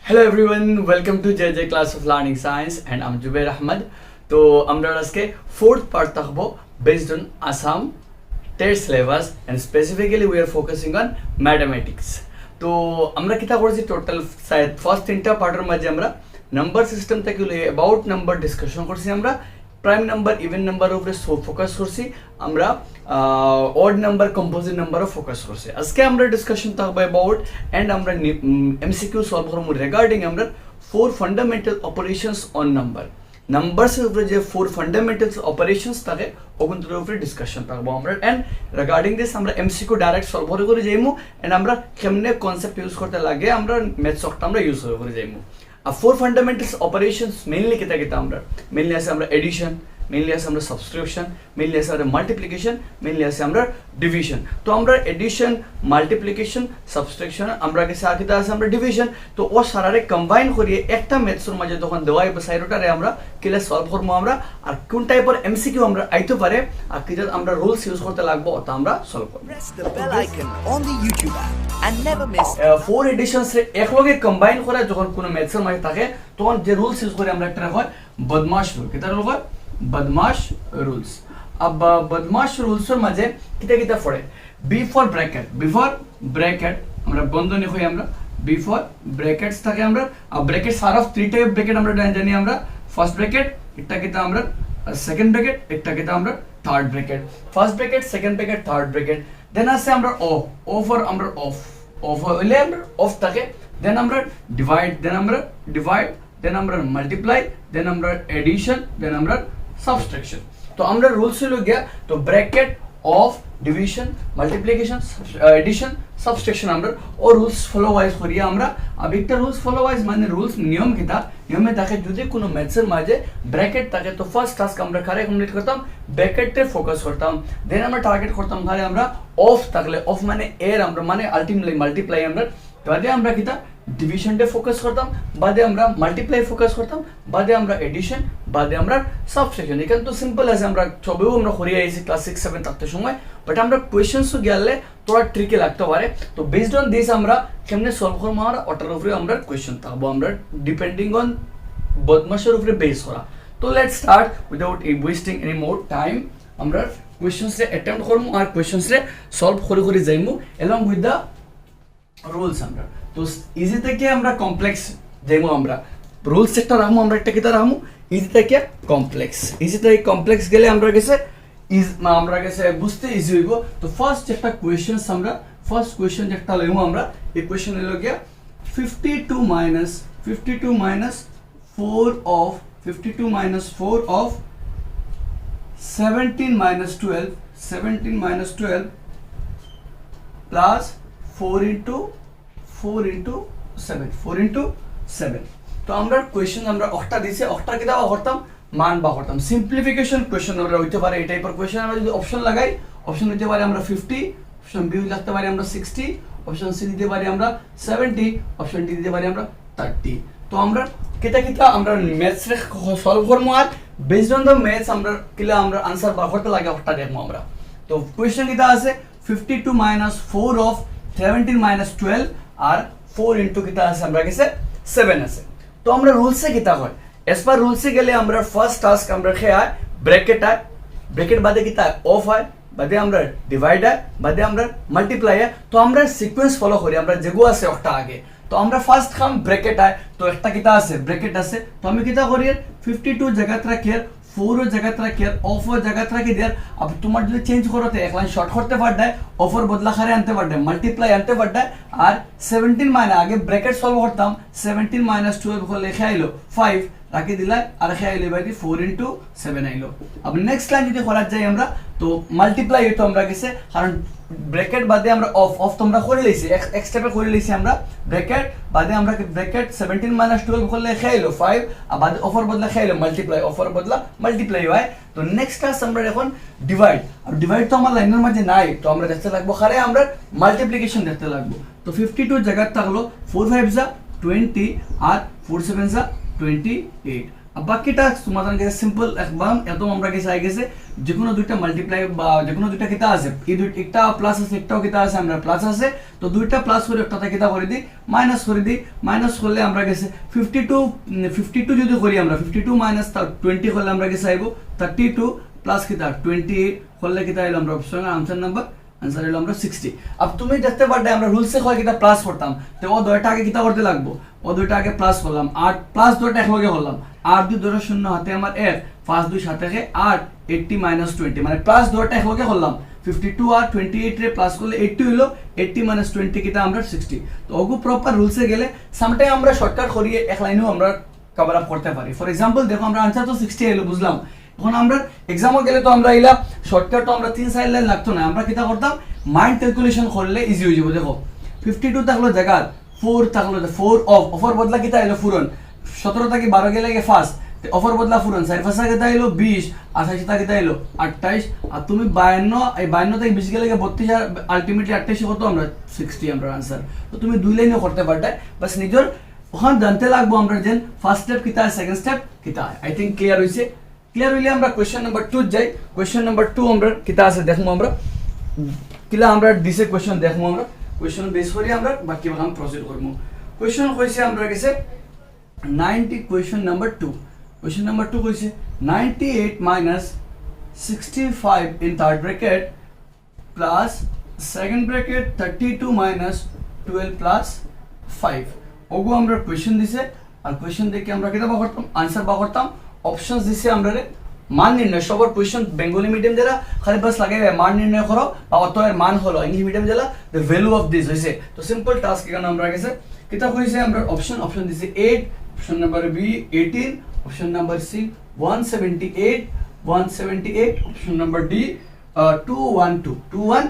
Hello everyone, welcome to JJ Class of Learning Science and I'm Jubair Ahmed. তো আমরা আজকে fourth part থাকবো based on Assam TET syllabus and specifically we are focusing on mathematics. তো আমরা কিতা করছি total first তিনটা পার্টের মাঝে আমরা নাম্বার সিস্টেম থেকে অ্যাবাউট নাম্বার ডিসকাশন করছি আমরা প্রাইম নাম্বার ইভেন নাম্বার উপরে ফোকাস করছি আমরা অড নাম্বার কম্পোজিট নাম্বারও ফোকাস করছি আজকে আমরা ডিসকাশন থাকবে অ্যাবাউট এন্ড আমরা এমসিকিউ সলভ করব রিগার্ডিং আমরা four fundamental operations on number নাম্বারসের উপরে যে ফোর ফান্ডামেন্টাল অপারেশনস থাকে ওগুলোর উপরে ডিসকাশন থাকবো আমরা এন্ড রিগার্ডিং দিস আমরা এমসিকিউ ডাইরেক্ট সলভ করে যাইমু এন্ড আমরা কেমনে কনসেপ্ট ইউজ করতে লাগে আমরা ম্যাথ সফট আমরা ইউজ করে যাইমু আর ফোর ফান্ডামেন্টালস অপারেশনস মেইনলি কিতা আমরা মেইনলি আছে আমরা এডিশন মেইনলি আছে আমরা সাবস্ক্রিপশন মেইনলি আছে আমরা মাল্টিপ্লিকেশন মেইনলি আছে আমরা ডিভিশন তো আমরা এডিশন মাল্টিপ্লিকেশন সাবস্ট্রাকশন আমরা কাছে আকিতা আছে আমরা ডিভিশন তো ও সারারে কম্বাইন করিয়ে একটা ম্যাথসের মাঝে যখন দেওয়াই সাইরোটারে আমরা কিলে সলভ করবো আমরা আর কোন টাইপের এমসিকিউ আমরা আইতে পারে আর কি আমরা রুলস ইউজ করতে লাগবো তা আমরা সলভ করব Press the bell icon on the YouTube app and never miss four editions রে একলগে কম্বাইন করে যখন কোনো ম্যাথসের মাঝে থাকে তখন যে রুলস ইউজ করে আমরা একটা হয় বদমাশ রুল কিতা রুল হয় बदमाश रूल्स अब बदमाश रूल्स এর মাঝে কিতা পড়ে বিফোর ব্র্যাকেট আমরা বন্ধনী কই আমরা বিফোর ব্র্যাকেটস থাকে আমরা আর ব্র্যাকেটস আর অফ থ্রি টাইপ ব্র্যাকেট আমরা জানি আমরা ফার্স্ট ব্র্যাকেট একটা কিতা আমরা সেকেন্ড ব্র্যাকেট একটা কিতা আমরা third bracket first bracket second bracket third bracket then আছে আমরা ও ফর আমরা অফ হইলে আমরা অফ থাকে দেন আমরা ডিভাইড দেন আমরা মাল্টিপ্লাই দেন আমরা এডিশন দেন আমরা সাবস্ট্রাকশন তো আমরা রুলস হলো গিয়া তো bracket of division multiplication addition subtraction আমরা ও রুলস ফলো ওয়াইজ করি আমরা अब একটা রুলস ফলো ওয়াইজ মানে রুলস নিয়ম কিতা নিয়মে থাকে যদি কোনো ম্যাথসের মাঝে ব্র্যাকেট থাকে তো ফার্স্ট টাস্ক আমরা কারে কমপ্লিট করতাম ব্র্যাকেটে ফোকাস করতাম দেন আমরা টার্গেট করতাম কারে আমরা অফ থাকলে অফ মানে এর আমরা মানে আলটিমেটলি মাল্টিপ্লাই আমরা বাদে আমরা কিতা ডিভিশনটা ফোকাস করতাম বাদে আমরা মাল্টিপ্লাই ফোকাস করতাম বাদে আমরা এডিশন বাদে আমরা সাবস্ট্রাকশন এখানে তো সিম্পল আছে আমরা ছবিও আমরা করিয়ে আইছি ক্লাস 6 7 থাকতে সময় বাট আমরা কোশ্চেনসও গেলে তোরা ট্রিকে লাগতে পারে তো বেসড অন দিস আমরা কেমনে সলভ করব আমরা ওটার উপরে আমরা কোশ্চেন থাকবো আমরা ডিপেন্ডিং অন বদমাশের উপরে বেস করা তো let's start without wasting any more time আমরা কোশ্চেনস রে অ্যাটেম্প্ট করব আর কোশ্চেনস রে সলভ করে যাইমু এলং উইথ দা রুলস আমরা তো ইজি থেকে আমরা কমপ্লেক্স যাইমু আমরা রুলস একটা রাখমু আমরা একটা কিতা রাখমু ইজি থেকে কমপ্লেক্স ইজি থেকে কমপ্লেক্স গেলে আমরা গেছে বুঝতে ইজি হইব তো ফার্স্ট একটা কোশ্চেনস আমরা ফার্স্ট কোশ্চেন একটা লইমু আমরা এই কোশ্চেন হলো গিয়া 52 minus 4 of 17 minus 12 plus 4 into 7 তো আমরা কোশ্চেন আমরা অক্টা দিছি অক্টা কি দাও করতাম মান বা করতাম সিম্পলিফিকেশন কোশ্চেন আমরা হইতে পারে এই টাইপের কোশ্চেন আমরা যদি অপশন লাগাই অপশন হইতে পারে আমরা 50 অপশন বি লিখতে পারি আমরা 60 অপশন সি দিতে পারি আমরা 70 অপশন ডি দিতে পারি আমরা 30 তো আমরা কিতা আমরা ম্যাথস রে সলভ করব are based on the maths আমরা কিলা আমরা आंसर বা করতে লাগে অক্টা দেখব আমরা তো কোশ্চেন কিতা আছে 52 minus 4 of 17 minus 12 R 4 into কিতা আছে আমরা কাছে 7 আছে তো আমরা রুলসে কিতা হয় এস পার রুলসে গেলে আমরা ফার্স্ট টাস্ক আমরা খেয়া ব্র্যাকেট বাদে কিতা অফ হয় বাদে আমরা ডিভাইড হয় বাদে আমরা মাল্টিপ্লাই হয় তো আমরা সিকোয়েন্স ফলো করি আমরা যেগু আছে একটা আগে তো আমরা ফার্স্ট খাম ব্র্যাকেট হয় তো একটা কিতা আছে ব্র্যাকেট আছে তো আমি কিতা করি 52 জায়গা রাখি 4 জায়গা রাখি অফ জায়গা রাখি দেয়ার अब তোমার যদি চেঞ্জ করতে এক লাইন শর্ট করতে পারডায় অফার বদলা খারে আনতে পারডায় মাল্টিপ্লাই আনতে পারডায় আর 17 মানে আগে ব্র্যাকেট সলভ করতাম 17 minus 12 হলে লেখা আইলো 5 রাখি দিলাই আর লেখা আইলো বাই 4 into 7 আইলো अब নেক্সট লাইন যদি করা যায় আমরা তো মাল্টিপ্লাই হইতো আমরা গেছে কারণ ব্র্যাকেট বাদে আমরা অফ তোমরা করে লইছি এক স্টেপে করে লইছি আমরা ব্র্যাকেট বাদে আমরা ব্র্যাকেট 17 minus 12 হলে লেখা আইলো 5 আর বাদে অফার বদলা লেখা আইলো মাল্টিপ্লাই অফার বদলা মাল্টিপ্লাই হয় তো নেক্সট ক্লাস আমরা এখন ডিভাইড আর ডিভাইড তো আমার লাইনের মাঝে নাই তো আমরা দেখতে লাগবো খারে আমরা মাল্টিপ্লিকেশন দেখতে লাগবো তো 52 জায়গা থাকলো 4 5 যা 20 আর 4 7 যা 28 আর বাকিটা তোমাদের কাছে সিম্পল একদম একদম আমরা কাছে আই গেছে যে কোনো দুইটা মাল্টিপ্লাই বা যে কোনো দুইটা কিতা আছে এই দুই একটা প্লাস আছে একটাও কিতা আছে আমরা প্লাস আছে তো দুইটা প্লাস করে একটাতে কিতা করে দিই মাইনাস করে দিই মাইনাস করলে আমরা গেছে 52 যদি করি আমরা 52 মাইনাস 20 করলে আমরা গেছে আইব 32 প্লাস কিতা 28 করলে কিতা আইলো আমরা অপশন আনসার নাম্বার আনসার হলো আমরা 60 अब তুমি দেখতে পারবে আমরা রুলসে হয় কিটা প্লাস করতাম তো ও দুইটা আগে কিটা করতে লাগবো ও দুইটা আগে প্লাস করলাম 8 প্লাস দুইটা একলগে করলাম 8 2 2 0 হাতে আমার 1 5 2 সাথে 8 80 মাইনাস 20 মানে প্লাস দুইটা একলগে করলাম 52 আর 28 রে প্লাস করলে 80 হলো 80 মাইনাস 20 কিটা আমরা 60 তো ওগু প্রপার রুলসে গেলে সামটাইম আমরা শর্টকাট করিয়ে এক লাইনেও আমরা কভার আপ করতে পারি ফর एग्जांपल দেখো আমরা आंसर তো 60 এলো বুঝলাম এখন আমরা এক্সামও গেলে তো আমরা ইলা শর্টকাট তো আমরা 3 লাইন লাগতো না আমরা কিটা করতাম মাইন্ড ক্যালকুলেশন করলে ইজি হয়ে যাবে দেখো 52 থাকলো জায়গা 4 থাকলো 4 অফার বদলা কিটা এলো ফুরন 17 থেকে 12 গেলে ফার্স্ট অফার বদলা ফুরন 4 ফাঁসা কিটা এলো 20 28 থেকে কিটা এলো 28 আর তুমি 52 এই 52 থেকে 20 গেলে 32 আর আলটিমেটলি 28 কত আমরা 60 আমরা आंसर তো তুমি দুই লাইনে করতে পারতে বাস নিজের ওখান জানতে লাগবো আমরা যে ফার্স্ট স্টেপ কিটা সেকেন্ড স্টেপ কিটা আই থিংক ক্লিয়ার হইছে ক্লিয়ার হইলে আমরা কোশ্চেন নাম্বার 2 যাই কোশ্চেন নাম্বার 2 আমরা কিতা আছে দেখমু আমরা কিলা আমরা দিছে কোশ্চেন দেখমু আমরা কোশ্চেন বেস করি আমরা বাকি কাম প্রসিড করব কোশ্চেন কইছে আমরা গেছে 90 কোশ্চেন নাম্বার 2 কোশ্চেন নাম্বার 2 কইছে 98 minus 65 in third bracket plus second bracket 32 minus 12 plus 5 ওগো আমরা কোশ্চেন দিছে আর কোশ্চেন দেখে আমরা কিতা বা করতাম आंसर বা করতাম অপশনস দিছে আমরা মান নির্ণয় সবার কোশ্চেন বেঙ্গলি মিডিয়াম যারা খালি বাস লাগে মান নির্ণয় করো বা অত এর মান হলো ইংলিশ মিডিয়াম যারা দ্য ভ্যালু অফ দিস হইছে তো সিম্পল টাস্ক এখানে আমরা গেছে কিতা কইছে আমরা অপশন দিছে 8 option number B 18 option number C 178 option number D 212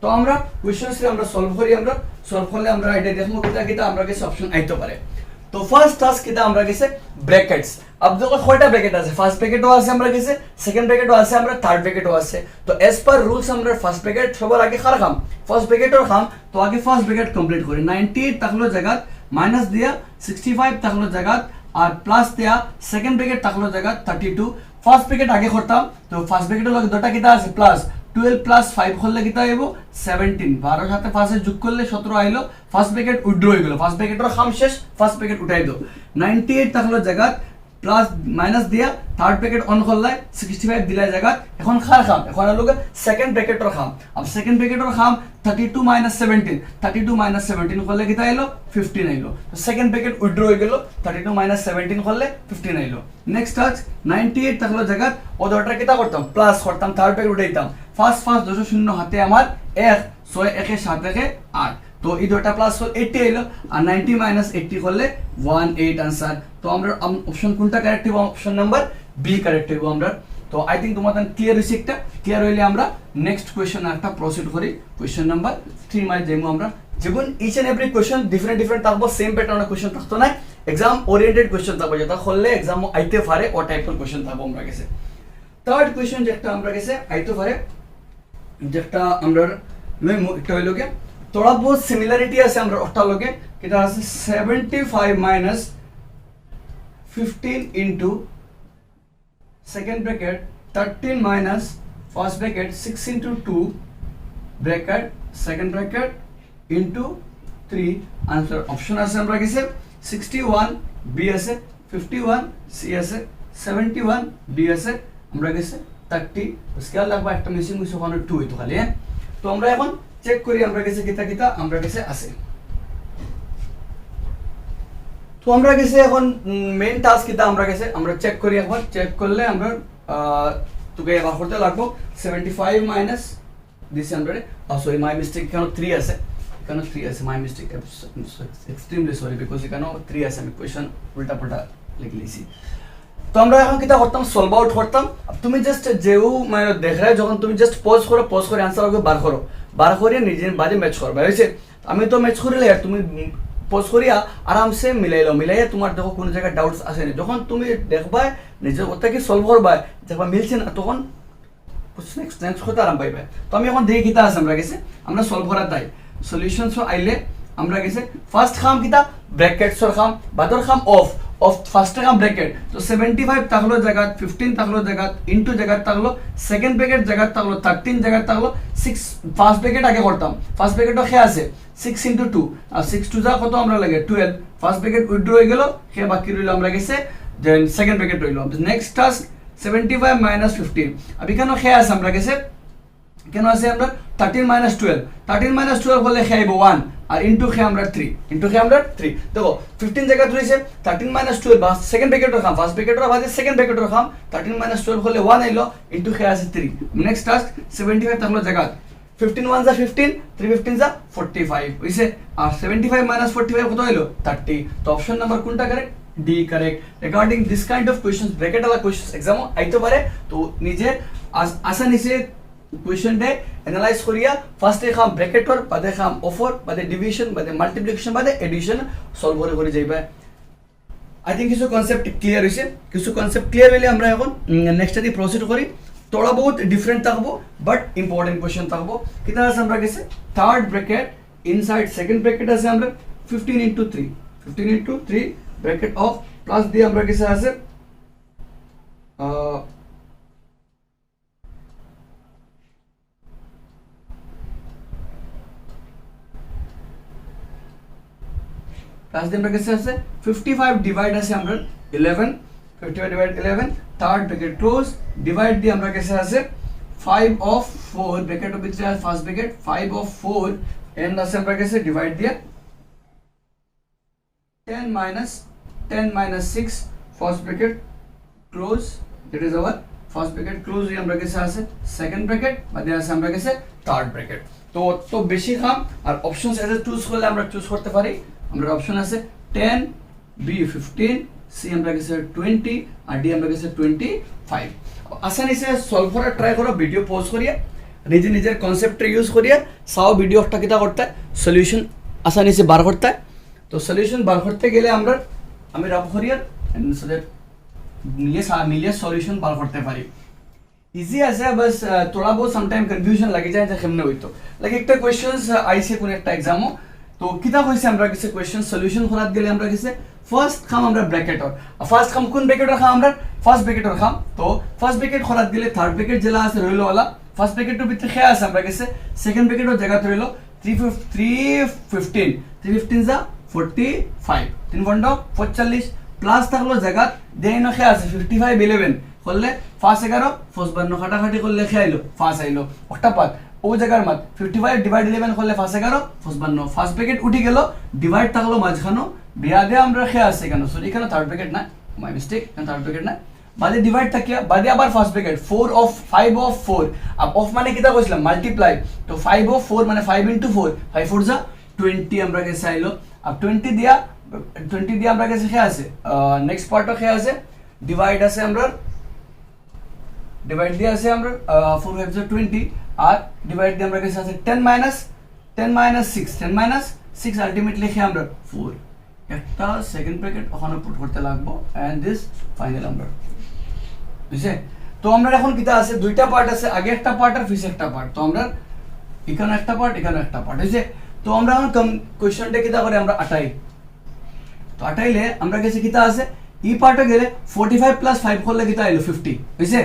তো আমরা কোশ্চেনস আমরা সলভ করি আমরা সলভ করলে আমরা এটা দেখমু কিতা আমরা গেছে অপশন আইতো পারে তো ফার্স্ট টাস্ক কিটা আমরা গেছে ব্র্যাকেটস अब देखो কয়টা ব্র্যাকেট আছে ফার্স্ট ব্র্যাকেটও আছে আমরা গেছে সেকেন্ড ব্র্যাকেটও আছে আমরা থার্ড ব্র্যাকেটও আছে তো এজ পার রুলস আমরা ফার্স্ট ব্র্যাকেট সবার আগে খার খাম ফার্স্ট ব্র্যাকেটর খাম তো আগে ফার্স্ট ব্র্যাকেট কমপ্লিট করি 98 থাকলো জায়গা মাইনাস দিয়া 65 থাকলো জায়গা আর প্লাস দিয়া সেকেন্ড ব্র্যাকেট থাকলো জায়গা 32 ফার্স্ট ব্র্যাকেট আগে করতাম তো ফার্স্ট ব্র্যাকেটের লগে দুটো কিটা আছে প্লাস 12 প্লাস 5 করলে কিটা আইবো 17 12 সাথে 5 এর যোগ করলে 17 আইলো ফার্স্ট ব্র্যাকেট উইথড্র হয়ে গেল ফার্স্ট ব্র্যাকেটের খাম শেষ ফার্স্ট ব্র্যাকেট উঠাই দাও 98 থাকলো জায়গা প্লাস মাইনাস দিয়া থার্ড ব্র্যাকেট অন করলে 65 দিলা জায়গা এখন খার খাম এখন হলো সেকেন্ড ব্র্যাকেটের খাম अब সেকেন্ড ব্র্যাকেটের খাম 32 মাইনাস 17 করলে কিটা আইলো 15 আইলো তো সেকেন্ড ব্র্যাকেট উইথড্র হয়ে গেল 32 মাইনাস 17 করলে 15 আইলো নেক্সট টাস্ক 98 থাকলো জায়গা ও দুটো কিটা করতাম প্লাস করতাম থার্ড ব্র্যাকেট উঠাইতাম ফার্স্ট 200 হাতে আমার 1 6 1 এর সাথে 8 তো এই দুটো প্লাস 80 আইলো আর 90 মাইনাস 80 করলে 18 आंसर তো আমরা অপশন কোনটা কারেক্ট হবে অপশন নাম্বার বি কারেক্ট হবে আমরা তো আই থিংক তোমাদের ক্লিয়ার হইছে একটা ক্লিয়ার হইলে আমরা নেক্সট কোশ্চেন একটা প্রসিড করি কোশ্চেন নাম্বার 3 মাই যেমন আমরা যেমন each and every question different থাকবো সেম প্যাটার্নের কোশ্চেন থাকতো না एग्जाम ওরিয়েন্টেড কোশ্চেন থাকবে যেটা করলে एग्जाम আইতে পারে ও টাইপের কোশ্চেন থাকবো আমরা গেছে থার্ড কোশ্চেন যেটা আমরা গেছে আইতে পারে যেটা আমরা লইমু এটা হইলো কি थोड़ा बहुत सिमिलरिटी আছে আমরা ওটা লগে এটা আছে 75 minus 15 into second bracket 13 minus first bracket 6 into 2 bracket second bracket into 3 answer option আছে আমরা গেছে 61 বি আছে 51 সি আছে 71 ডি আছে আমরা গেছে 30 স্কেল লাগবে একটা মিসিং হইছে ওখানে 2 হইতো খালি তো আমরা এখন চেক করি আমরা গেছে কিতা আমরা গেছে আছে তো আমরা গেছে এখন মেইন টাস্ক কিটা আমরা গেছে আমরা চেক করি একবার চেক করলে আমরা তোকে এবার করতে লাগবো 75 minus this 100 sorry my mistake এখানে 3 আছে এখানে 3 আছে my mistake extremely sorry because এখানে 3 আছে আমি কোশ্চেন উল্টা পাল্টা লিখে লিছি তো আমরা এখন কিটা করতাম সলভ আউট করতাম তুমি জাস্ট যেও মানে দেখ রায় যখন তুমি জাস্ট পজ করে आंसर আগে বার করে নিজে বাজে ম্যাচ করবে হইছে আমি তো ম্যাচ করিলে আর তুমি পজ করিয়া আরামসে মিলাইয়া তোমার দেখো কোন জায়গায় ডাউটস আসে না যখন তুমি দেখবা নিজের কথা কি সলভ করবা দেখবা মিলছে না তখন নেক্সট কথা আরাম পাইবে তো আমি এখন দেখি কিতা আছে আমরা গেছে আমরা সলভ করা তাই সলিউশনস আইলে আমরা গেছে ফার্স্ট খাম কিতা ব্র্যাকেটসর খাম বাদর খাম of of first Takam bracket তো 75 থাকলো জায়গা 15 থাকলো জায়গা ইনটু জায়গা থাকলো সেকেন্ড ব্র্যাকেট জায়গা থাকলো 13 জায়গা থাকলো 6 ফার্স্ট ব্র্যাকেট আগে করতাম ফার্স্ট ব্র্যাকেটও খেয়ে আছে 6 ইনটু 2 আর 6 টু যা কত আমরা লাগে 12 ফার্স্ট ব্র্যাকেট উইথড্র হয়ে গেল খেয়ে বাকি রইল আমরা গেছে দেন সেকেন্ড ব্র্যাকেট রইল নেক্সট টাস্ক 75 মাইনাস 15 अब এখানে খেয়ে আছে আমরা গেছে কেন আছে আমরা 13 মাইনাস 12 13 মাইনাস 12 হলে খাইব 1 আর ইনটু খে আমরা 3 ইনটু খে আমরা 3 দেখো 15 জায়গা রইছে 13 মাইনাস 12 বা সেকেন্ড ব্র্যাকেট রাখাম ফার্স্ট ব্র্যাকেট বাদে সেকেন্ড ব্র্যাকেট রাখাম 13 মাইনাস 12 হলে 1 আইলো ইনটু খে আছে 3 নেক্সট টাস্ক 75 থাকলো জায়গা 15 1 যা 15 3 15 যা 45 হইছে আর 75 মাইনাস 45 কত হইলো 30 তো অপশন নাম্বার কোনটা correct D correct regarding this kind of questions bracket वाला কোশ্চেনস एग्जाम আইতে পারে তো নিজে আসানি সে क्वेश्चन डे एनालाइज करिया फर्स्ट एक हम ब्रैकेट और बाद एक हम ऑफर बाद डिवीजन बाद मल्टीप्लिकेशन बाद एडिशन सॉल्व করে যাইবা আই থিংক কিছু কনসেপ্ট ক্লিয়ার হইছে কিছু কনসেপ্ট ক্লিয়ার হইলে আমরা এখন নেক্সট দি প্রসিড করি थोड़ा बहुत डिफरेंट থাকবো বাট ইম্পর্টেন্ট কোশ্চেন থাকবো কিটা আছে আমরা গেছে third bracket inside second bracket আছে আমরা 15 into 3 ব্র্যাকেট অফ প্লাস দিয়ে আমরা গেছে আছে প্লাস দিয়ে আমরা কাছে আছে 55 ডিভাইড আছে আমরা 11 55 divide 11 third bracket close divide দিয়ে আমরা কাছে আছে 5 of 4 ব্র্যাকেট অফ ভিতরে ফার্স্ট ব্র্যাকেট 5 of 4 এন্ড আছে আমরা কাছে ডিভাইড দিয়ে 10 minus 6 first bracket close that is our first bracket close দিয়ে আমরা কাছে আছে সেকেন্ড ব্র্যাকেট বাদে আছে আমরা কাছে থার্ড ব্র্যাকেট তো বেশি খাম আর অপশনস এজ চুজ করলে আমরা চুজ করতে পারি আমরা অপশন আছে 10 বি 15 সি আমরা কাছে 20 আর ডি আমরা কাছে 25 আসানি সে সলভ করা ট্রাই করো ভিডিও পজ করিয়া নিজের কনসেপ্ট ইউজ করিয়া সাও ভিডিওটা কিটা করতে সলিউশন আসানি সে বার করতে তো সলিউশন বার করতে গেলে আমি রাব করিয়া সো দ্যাট মিলিয়ে সলিউশন বার করতে পারি इजी আছে बस थोड़ा बहुत सम टाइम कंफ्यूजन लगे जाए যে কেমনে হইতো লাইক একটা কোশ্চেনস আইছে কোন একটা एग्जामও তো কিটা কইছে আমরা কিছু কোশ্চেন সলিউশন করাত গেলে আমরা কিছু ফার্স্ট খাম আমরা ব্র্যাকেটর ফার্স্ট খাম কোন ব্র্যাকেটর খাম আমরা ফার্স্ট ব্র্যাকেটর খাম তো ফার্স্ট ব্র্যাকেট করাত গেলে থার্ড ব্র্যাকেট জেলা আছে রইলো वाला ফার্স্ট ব্র্যাকেটের ভিতরে খেয়া আছে আমরা কিছু সেকেন্ড ব্র্যাকেটের জায়গা রইলো 315 যা 45 3 বন্ড 45 প্লাস থাকলো জায়গা দেইনো খেয়া আছে 55 11 করলে ফার্স্ট 11 ফার্স্ট 52 কাটাকাটি করলে খেয়াইলো ফার্স্ট আইলো একটা পাত ও জায়গার মাত 55 ডিভাইড 11 করলে ফার্স্ট 11 ফার্স্ট 52 ফার্স্ট ব্র্যাকেট উঠি গেল ডিভাইড থাকলো মাঝখানো বিয়াদে আমরা খেয়া আছে কেন সরি এখানে থার্ড ব্র্যাকেট না মাই মিস্টেক এখানে থার্ড ব্র্যাকেট না বাদে ডিভাইড থাকিয়া বাদে আবার ফার্স্ট ব্র্যাকেট 4 of 5 of 4 अब অফ মানে কিটা কইছিলাম মাল্টিপ্লাই তো 5 of 4 মানে 5 into 4 5 4 যা 20 আমরা কাছে আইলো अब 20 দিয়া আমরা কাছে খেয়া আছে নেক্সট পার্টও খেয়া আছে ডিভাইড আছে আমরা ডিভাইড দিয়ে আছে আমরা 4 5 20 আর ডিভাইড দিয়ে আমরা কাছে আছে 10 minus 6 আলটিমেটলি লিখে আমরা 4 একটা সেকেন্ড ব্র্যাকেট ওখানে পুট করতে লাগবো এন্ড দিস ফাইনাল নাম্বার বুঝছে তো আমরা এখন কিটা আছে দুইটা পার্ট আছে আগে একটা পার্ট আর পিছে একটা পার্ট তো আমরা এখানে একটা পার্ট এখানে একটা পার্ট বুঝছে তো আমরা এখন কোশ্চেনটা কিটা করে আমরা আটাই তো আটাইলে আমরা কাছে কিটা আছে এই পার্টে গেলে 45 plus 5 করলে কিটা আইলো 50 বুঝছে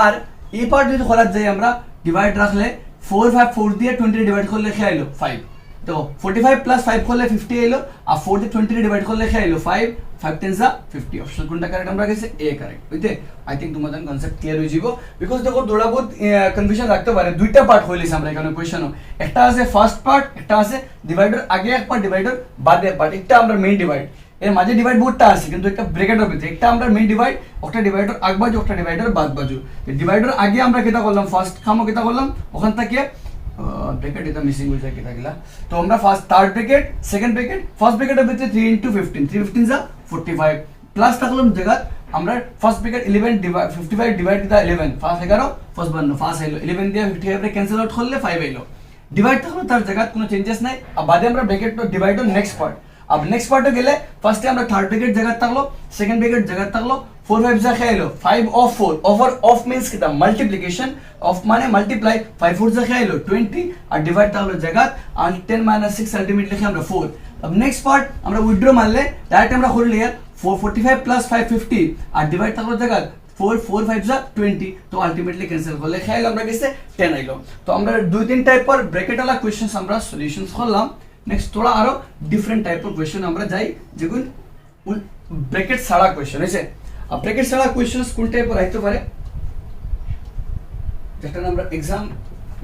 আর এই পার্ট যদি করা যায় আমরা ডিভাইড রাখলে 4 5 4 দিয়ে 20 ডিভাইড করলে কি আইলো 5 তো 45 plus 5 করলে 50 আইলো আর 4 দিয়ে 20 ডিভাইড করলে কি আইলো 5 5 10 যা 50 অপশন কোনটা কারেক্ট আমরা গেছে এ কারেক্ট বুঝতে আই থিংক তোমাদের কনসেপ্ট ক্লিয়ার হয়ে যাবে বিকজ দেখো থোড়া বহুত কনফিউশন রাখতে পারে দুইটা পার্ট হইলিস আমরা এখানে কোশ্চেনও একটা আছে ফার্স্ট পার্ট একটা আছে ডিভাইডার আগে এক পার্ট ডিভাইডার বাদে পার্ট একটা আমরা মেইন ডিভাইড এর মাঝে ডিভাইড বহুতটা আছে কিন্তু একটা ব্র্যাকেটের ভিতরে একটা আমরা মেইন ডিভাইড একটা ডিভাইডার আগ বাজু একটা ডিভাইডার বাদ বাজু ডিভাইডার আগে আমরা কিটা করলাম ফার্স্ট খামো কিটা করলাম ওখান থেকে ব্র্যাকেট এটা মিসিং হয়ে যায় কিটা গিলা তো আমরা first third bracket second bracket first ব্র্যাকেটের ভিতরে 3 into 15 3 15 যা 45 প্লাস থাকলাম জায়গা আমরা ফার্স্ট ব্র্যাকেট 11 ডিভাইড 55 ডিভাইড কিটা 11 ফার্স্ট 11 ফার্স্ট 52 ফার্স্ট আইলো 11 দিয়ে 55 রে ক্যান্সেল আউট করলে 5 আইলো ডিভাইড থাকলো তার জায়গা কোনো চেঞ্জেস নাই আর বাদে আমরা ব্র্যাকেট ডিভাইডর নেক্সট পার্ট अब नेक्स्ट पार्ट गेले फर्स्ट আমরা থার্ড ব্র্যাকেট জায়গা থাকলো সেকেন্ড ব্র্যাকেট জায়গা থাকলো 4 5 যা খাইলো 5 of 4 ওভার অফ মিন্স কিটা মাল্টিপ্লিকেশন অফ মানে মাল্টিপ্লাই 5 4 যা খাইলো 20 আর ডিভাইড থাকলো জায়গা আর 10 - 6 আলটিমেটলি লিখে আমরা 4 अब नेक्स्ट पार्ट আমরা উইথড্র মারলে ডাইরেক্ট আমরা করলে 445 প্লাস 550 আর ডিভাইড থাকলো জায়গা 4 5 যা 20 তো আলটিমেটলি ক্যান্সেল করলে খেয়াল আমরা গেছে 10 আইলো তো আমরা দুই তিন টাইপের ব্র্যাকেট वाला কোশ্চেনস আমরা সলিউশনস করলাম নেক্সট তোরা আরো ডিফারেন্ট টাইপের কোশ্চেন আমরা যাই যেগুলো ব্র্যাকেট ছাড়া কোশ্চেন হইছে আর ব্র্যাকেট ছাড়া কোশ্চেনস কোন টাইপের আইতে পারে যেটা আমরা एग्जाम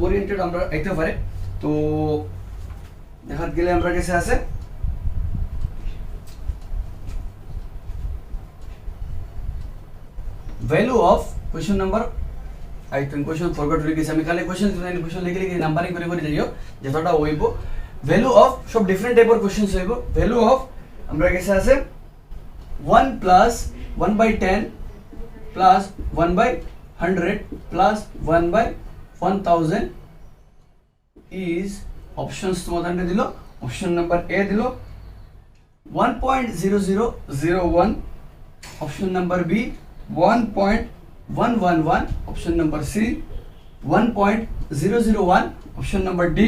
ওরিয়েন্টেড আমরা আইতে পারে তো দেখাত গেলে আমরা কাছে আছে value of question number I think question forgot to লিখেছি আমি খালি question লিখে লিখে নাম্বারিং করে করে যাইও যতটা হইব value of সব ডিফারেন্ট টাইপের কোশ্চেনস হইব value of আমরা কাছে আছে 1 plus 1 by 10 plus 1 by 100 plus 1 by 1000 is options তোমাদের দিল অপশন নাম্বার A দিল 1.0001 option number B 1.111 option number C 1.001 option number D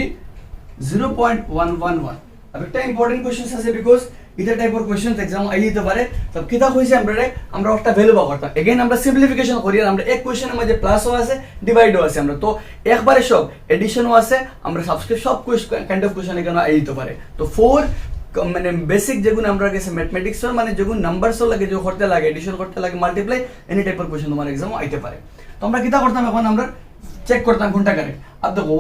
0.111 अब একটা ইম্পর্টেন্ট কোশ্চেন আছে বিকজ এটা টাইপের কোশ্চেন एग्जाम আই দিতে পারে তো কিটা হইছে আমরা একটা ভ্যালু পাবো করতাম अगेन আমরা সিম্পলিফিকেশন করি আর আমরা এক কোশ্চেনের মধ্যে প্লাসও আছে ডিভাইডও আছে আমরা তো একবারে সব এডিশনও আছে আমরা সাবস্ক্রিপ্ট সব কাইন্ড অফ কোশ্চেন এখানে আই দিতে পারে তো 4 মানে বেসিক যেগুলো আমরা গেছে ম্যাথমেটিক্স মানে যেগুলো নাম্বারস লাগে যে করতে লাগে এডিশন করতে লাগে মাল্টিপ্লাই এনি টাইপের কোশ্চেন তোমার एग्जाम আইতে পারে তো আমরা কিটা করতাম এখন আমরা চেক করতাম কোনটা কারেক্ট अब देखो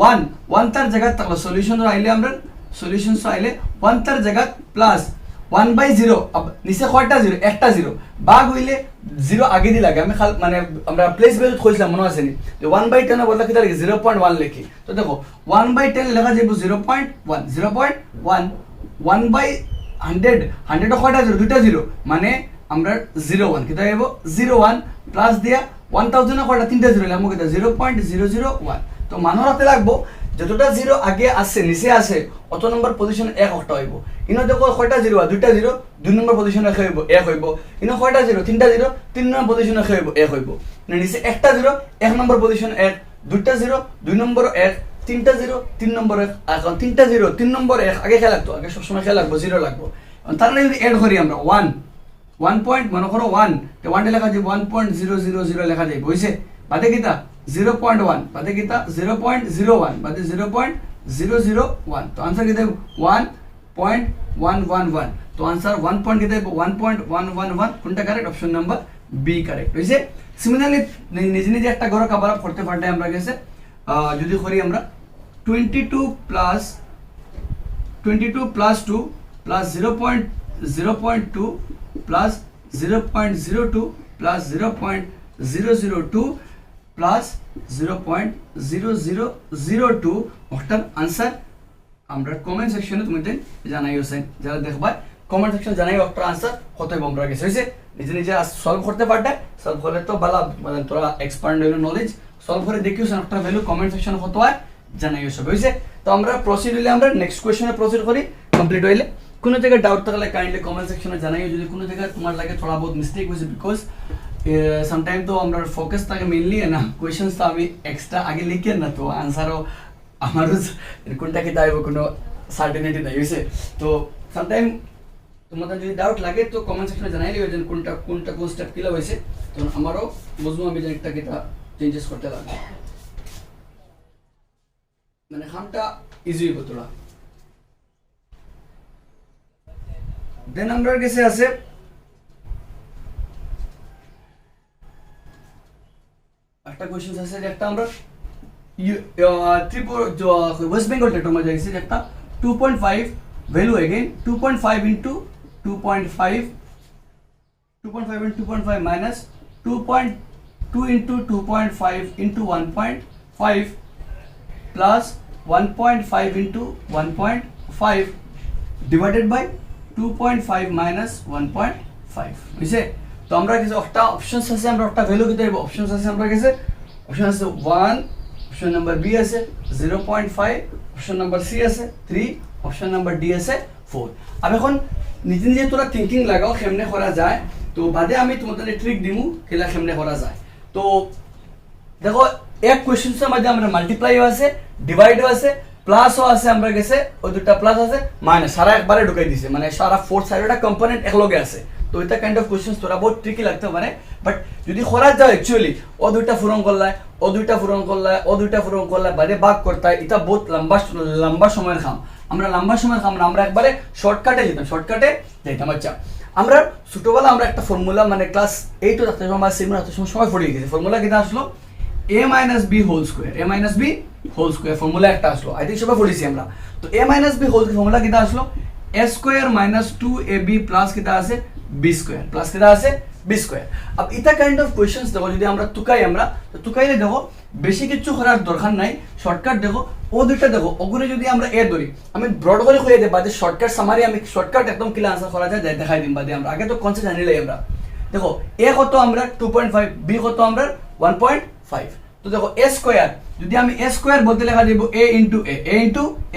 1 তার জায়গা তাহলে সলিউশন আইলে আমরা সলিউশনস আইলে 1 তার জায়গা প্লাস 1 by 0 अब নিচে কয়টা 0 একটা 0 ভাগ হইলে 0 আগে দি লাগে আমি মানে আমরা প্লেস ভ্যালু কইছিলাম মনে আছে নি তো 1 by 10 এর বদলে কিটা লিখি 0.1 লিখি তো দেখো 1 by 10 লেখা যাবে 0.1 1 by 100 100 এর কয়টা 0 দুইটা 0 মানে আমরা 01 কিটা হইব 01 প্লাস দিয়া 1000 এর কয়টা তিনটা 0 লাগবো কিটা 0.001 তো মানরাতে লাগবো যতটা 0 আগে আছে নিচে আছে অত নম্বর পজিশন 1 একটা হইব ইনো দেখো কয়টা 0 দুইটা 0 দুই নম্বর পজিশনে হইব 1 হইব ইনো কয়টা 0 তিনটা 0 তিন নম্বর পজিশনে হইব 1 হইব মানে নিচে একটা 0 এক নম্বর পজিশন 1 দুইটা 0 দুই নম্বর 1 তিনটা 0 তিন নম্বর 1 এখন তিনটা 0 তিন নম্বর 1 আগে খেলা লাগতো আগে সব সময় খেলা লাগবো 0 লাগবো তার মানে যদি এড করি আমরা 1 পয়েন্ট মনে করো 1 তো 1 লেখা যাবে 1.000 লেখা যাবে হইছে বাদে কিটা 0.1 বাদে কিটা 0.01 বাদে 0.001 তো आंसर কিটা 1.111 তো आंसर 1 পয়েন্ট কিটা 1.111 কোনটা correct option number B correct হইছে সিমিলারলি নিজে নিজে একটা গড় কভার আপ করতে পারলে আমরা গেছে যদি করি আমরা 22 plus 2 plus 0.02 plus 0.02 plus 0.002 plus 0.0002 ওটার आंसर আমরা কমেন্ট সেকশনে তোমাদের জানাইও সেন যারা দেখবা কমেন্ট সেকশন জানাই ওটার आंसर কত হবে আমরা গেছে হইছে নিজে নিজে সলভ করতে পারতে সলভ করলে তো ভালো মানে তোরা এক্সপান্ড হলো নলেজ সলভ করে দেখিও সেন ওটার ভ্যালু কমেন্ট সেকশনে কত হয় জানাইও সব হইছে তো আমরা প্রসিড হইলে আমরা নেক্সট কোশ্চেনে প্রসিড করি কমপ্লিট হইলে কোনো জায়গায় ডাউট থাকলে কাইন্ডলি কমেন্ট সেকশনে জানাইও যদি কোনো জায়গায় তোমার লাগে থোড়া বহুত মিস্টেক হইছে বিকজ समटाइम तो আমরা ফোকাস থাকে মেইনলি না কোশ্চেনস তো আমি এক্সট্রা আগে লিখি না তো आंसरও আমারও কোনটা কি দাইব কোনো সার্টেনিটি নাই হইছে তো समटाइम তোমাদের যদি ডাউট লাগে তো কমেন্ট সেকশনে জানাইলে যে কোনটা কোন স্টেপ কিলা হইছে তো আমারও বুঝবো আমি যে একটা কিটা চেঞ্জেস করতে লাগবে মানে খামটা ইজি হইব তোরা দেন আমরা কাছে আছে একটা কোশ্চেন আছে যে একটা আমরা ওয়েস্ট বেঙ্গল টেটের মধ্যে আছে যে একটা 2.5 value again 2.5 into 2.5 into 2.5 minus 2.2 into 2.5 into 1.5 plus 1.5 into 1.5 divided by 2.5 minus 1.5 বুঝছে তো আমরা কিছু একটা অপশনস আছে আমরা একটা ভ্যালু দিতে হবে অপশনস আছে আমরা কাছে অপশন আছে 1 অপশন নাম্বার বি আছে 0.5 অপশন নাম্বার সি আছে 3 অপশন নাম্বার ডি আছে 4 अब এখন নিজে নিজে তোরা থিংকিং লাগাও কেমনে করা যায় তো বাদে আমি তোমাদের ট্রিক দিমু কেলা কেমনে করা যায় তো দেখো এক কোশ্চেনসের মধ্যে আমরা মাল্টিপ্লাইও আছে ডিভাইডও আছে প্লাসও আছে আমরা কাছে ওই দুটো প্লাস আছে মাইনাস সারা একবারে ঢুকাই দিছে মানে সারা ফোর্থ সাইডটা কম্পোনেন্ট একলগে আছে তো এটা কাইন্ড অফ কোশ্চেন্স তোরা বহুত ট্রিকি লাগতে পারে, বাট যদি করা যায় অ্যাকচুয়ালি ও দুইটা পূরণ করলায়, ও দুইটা পূরণ করলায়, ও দুইটা পূরণ করলায়, বাদে ভাগ করতে হয়, এটা বহুত লম্বা সময়ের কাম। আমরা লম্বা সময়ের কাম না, আমরা একবারে শর্টকাটে যেতাম। আচ্ছা, আমরা ছোটবেলা আমরা একটা ফর্মুলা মানে ক্লাস 8 থাকতে সময় বা 7 থাকতে সময় পড়ে গেছি। ফর্মুলা কিটা আসলো a minus b whole square, a minus b whole square formula একটা আসলো, আই থিংক সবাই পড়েছি আমরা। তো a minus b whole formula কিটা আসলো a square minus 2ab plus কিটা আছে b স্কয়ার, প্লাস কিটা আছে b স্কয়ার। अब এটা কাইন্ড অফ কোশ্চেন্স দেখো যদি আমরা তুকাই, আমরা তো তুকাইলে দেখো বেশি কিছু করার দরকার নাই, শর্টকাট দেখো ও দুইটা দেখো ওগুলো যদি আমরা এ ধরি, আমি ব্রড করে কইয়ে দেব বাদে শর্টকাট সামারি, আমি শর্টকাট একদম ক্লিয়ার আনসার করা যায় দেখাই দিম বাদে। আমরা আগে তো কনসেপ্ট জানিলাই আমরা। দেখো এ কত আমরা 2.5, বি কত আমরা 1.5। তো দেখো এ স্কয়ার যদি আমি এ স্কয়ার বলতে লেখা দেব a ইনটু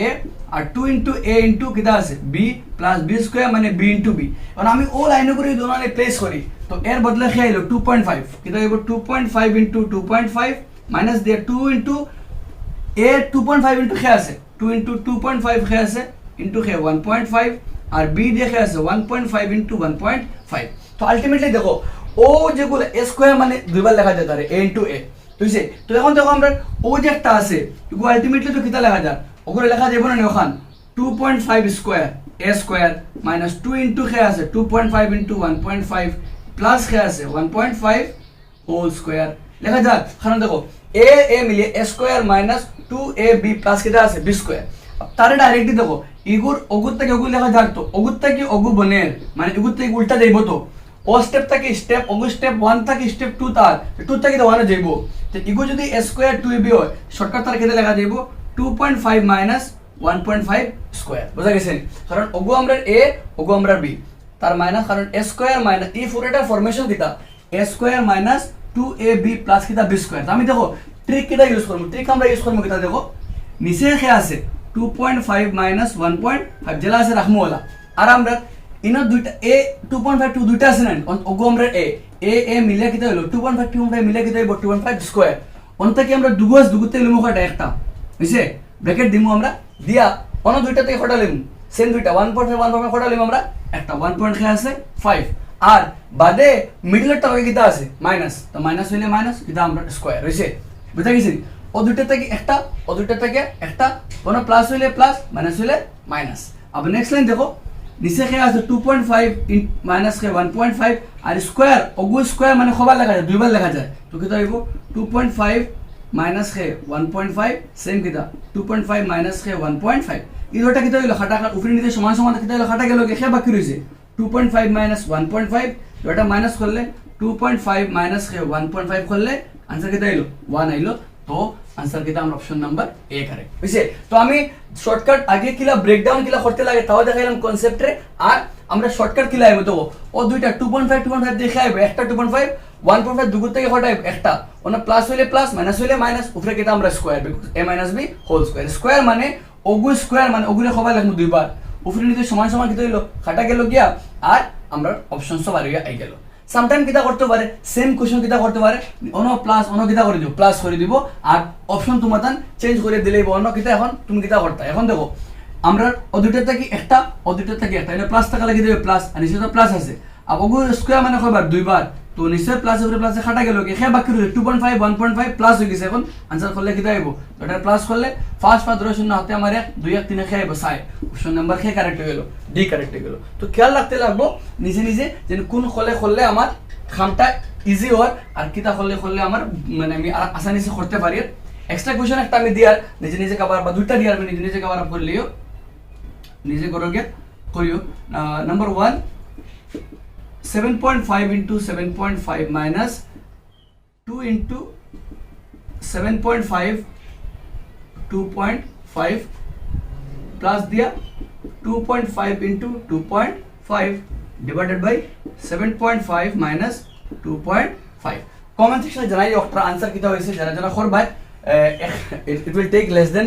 a আর 2 ইনটু a ইনটু কিটা আছে b প্লাস b স্কয়ার মানে b ইনটু b। এখন আমি ও লাইনে করে দোনালে প্লেস করি, তো এর বদলে কি আইলো 2.5, কিটা হইব 2.5 ইনটু 2.5 মাইনাস দিয়ে 2 ইনটু a 2.5 ইনটু কি আছে 2 ইনটু 2.5 কি আছে ইনটু কি 1.5 আর b দিয়ে কি আছে 1.5 ইনটু 1.5। তো আলটিমেটলি দেখো ও যেগুলো a স্কয়ার মানে দুইবার লেখা যেতে পারে a ইনটু a, বুঝছে? তো এখন দেখো আমরা ও যে একটা আছে এগুলো আলটিমেটলি তো কিটা লেখা যায়, ওগুলো লেখা যাবে না ওখান 2.5 square a square minus 2 into কি আছে 2.5 ইনটু 1.5 প্লাস কি আছে 1.5 হোল স্কয়ার লেখা যায়। কারণ দেখো a মিলে a square minus 2ab plus কিটা আছে b স্কয়ার। তারে ডাইরেক্টলি দেখো ইগুর অগুর থেকে অগুর লেখা যায়, তো অগুর থেকে অগু বনের মানে ইগুর থেকে উল্টা যাইব, তো ও স্টেপ থেকে স্টেপ অগু স্টেপ 1 থেকে স্টেপ 2 তার 2 থেকে 1 যাইব। তো ইগু যদি a স্কয়ার 2ab হয় শর্টকাট তার কেটে লেখা যাইব 2.5 মাইনাস 1.5 স্কয়ার, বুঝা গেছে? কারণ অগু আমরা a অগু আমরা b তার মাইনাস, কারণ a স্কয়ার মাইনাস এই পুরোটা ফরমেশন কিটা a square minus 2ab plus কিটা b স্কয়ার। তো আমি দেখো ট্রিক কিটা ইউজ করব, ট্রিক আমরা ইউজ করব কিটা দেখো নিচে কি আছে 2.5 মাইনাস 1.5 জেলা আছে রাখমওয়ালা, আর আমরা ইনো দুইটা a 2.5 2 দুইটা আছে না ওগো আমরা a মিলে কিটা হলো 2.5 মিলে কিটা হইব 2.5 স্কয়ার। অন্ত কি আমরা দুগুতে লিমু কটা একটা, বুঝছে? ব্র্যাকেট দিমু আমরা দিয়া অন্য দুইটা থেকে কটা লিমু সেম দুইটা 1.5 কটা লিমু আমরা একটা 1.5 আছে 5 আর বাদে মিডলেরটা হয়ে কিটা আছে মাইনাস, তো মাইনাস হইলে মাইনাস কিটা আমরা স্কয়ার হইছে, বুঝা গেছে? ও দুইটা থেকে একটা ও দুইটা থেকে একটা, কোনো প্লাস হইলে প্লাস মাইনাস হইলে মাইনাস। আবার নেক্সট লাইন দেখো নিচে কে আছে 2.5 মাইনাস কে 1.5 আর স্কয়ার ওগু স্কয়ার মানে কবার লেখা যায় দুইবার লেখা যায়, তো কিটা হইব 2.5 মাইনাস কে 1.5 সেম কিটা 2.5 মাইনাস কে 1.5। এই দুটো কিটা হইলো খাটা উপরে নিচে সমান সমান কিটা হইলো খাটা গেল কে বাকি রইছে 2.5 মাইনাস 1.5, দুটো মাইনাস করলে 2.5 মাইনাস কে 1.5 করলে आंसर कितना आइलो 1 आइलो, तो आंसर कितना আমরা অপশন নাম্বার এ কারেক্ট হইছে। তো আমি শর্টকাট আগে কিলা ব্রেকডাউন কিলা করতে লাগে তাও দেখাইলাম কনসেপ্টে, আর আমরা শর্টকাট কিলা আইবো তো ও দুইটা 2.5 দেখে আইবো একটা 2.5 1.5 দুগুর থেকে হটাই একটা ওনা প্লাস হইলে প্লাস মাইনাস হইলে মাইনাস উপরে কিটা আমরা square a minus b whole square. Square মানে ওগু স্কয়ার মানে ওগুরে খবা লাগমু দুইবার উপরে নিতে সমান সমান কিটা হইলো কাটা গেল গিয়া আর আমরা অপশন সব আর আই গেল। সামটাইম কিটা করতে পারে সেম কোশ্চেন কিটা করতে পারে অন্য প্লাস অন্য কিটা করে দিব প্লাস করে দিব আর অপশন তোমার চেঞ্জ করে দিলেই অন্য কিটা এখন তুমি কিটা করতে। এখন দেখো আমরা ও দুইটা থেকে একটা ও দুইটা থেকে একটা এটা প্লাস টাকা লাগিয়ে দেবে প্লাস আর নিচে তো প্লাস আছে আর ওগু স্কয়ার মানে কয়বার দুইবার, তো নিচে প্লাস উপরে প্লাসে খাটা গেল কি খেয়া বাকি রইছে 2.5 1.5 প্লাস হয়ে গেছে। এখন आंसर করলে কিটা আইবো তো এটা প্লাস করলে ফার্স্ট পাঁচ ধরে শূন্য হাতে আমার 1 2 1 3 খেয়ে আইবো 6 অপশন নাম্বার কে কারেক্ট হয়ে গেল ডি কারেক্ট হয়ে গেল। তো খেয়াল রাখতে লাগবো নিজে নিজে যে কোন করলে আমার খামটা ইজি হয় আর কিটা করলে আমার মানে আমি আসানি সে করতে পারি। এক্সট্রা কোশ্চেন একটা আমি দিয়ার নিজে নিজে কভার বা দুইটা দিয়ার আমি নিজে নিজে কভার আপ করলিও নিজে করোগে করিও। Number 1 7.5 into 7.5 minus 2 into 7.5 2.5 plus दिया 2.5 into 2.5 divided by 7.5 minus 2.5। Comment section में जनाइए ऑक्टर आंसर कितना वैसे जना जना खोर भाई it will take less than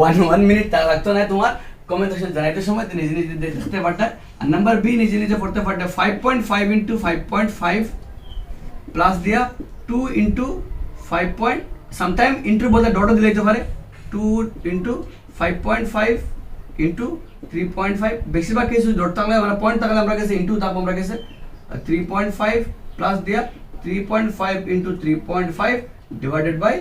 1 minute तक लगता है तुम्हारा कमेंट सेक्शन जनाइते समय तो निजे निजे देखते पड़ता है। नंबर बी निजे निजे पढ़ते पड़ते 5.5 into 5.5 प्लस दिया 2 into 5 point sometime into बोलते डॉट दिले तो पारे 2 into 5.5 into 3.5 बेसिक बात कैसे डॉट तक ले हमारा पॉइंट तक ले हमारा कैसे into तक हमारा कैसे 3.5 প্লাস দিয়া 3.5 into 3.5 divided by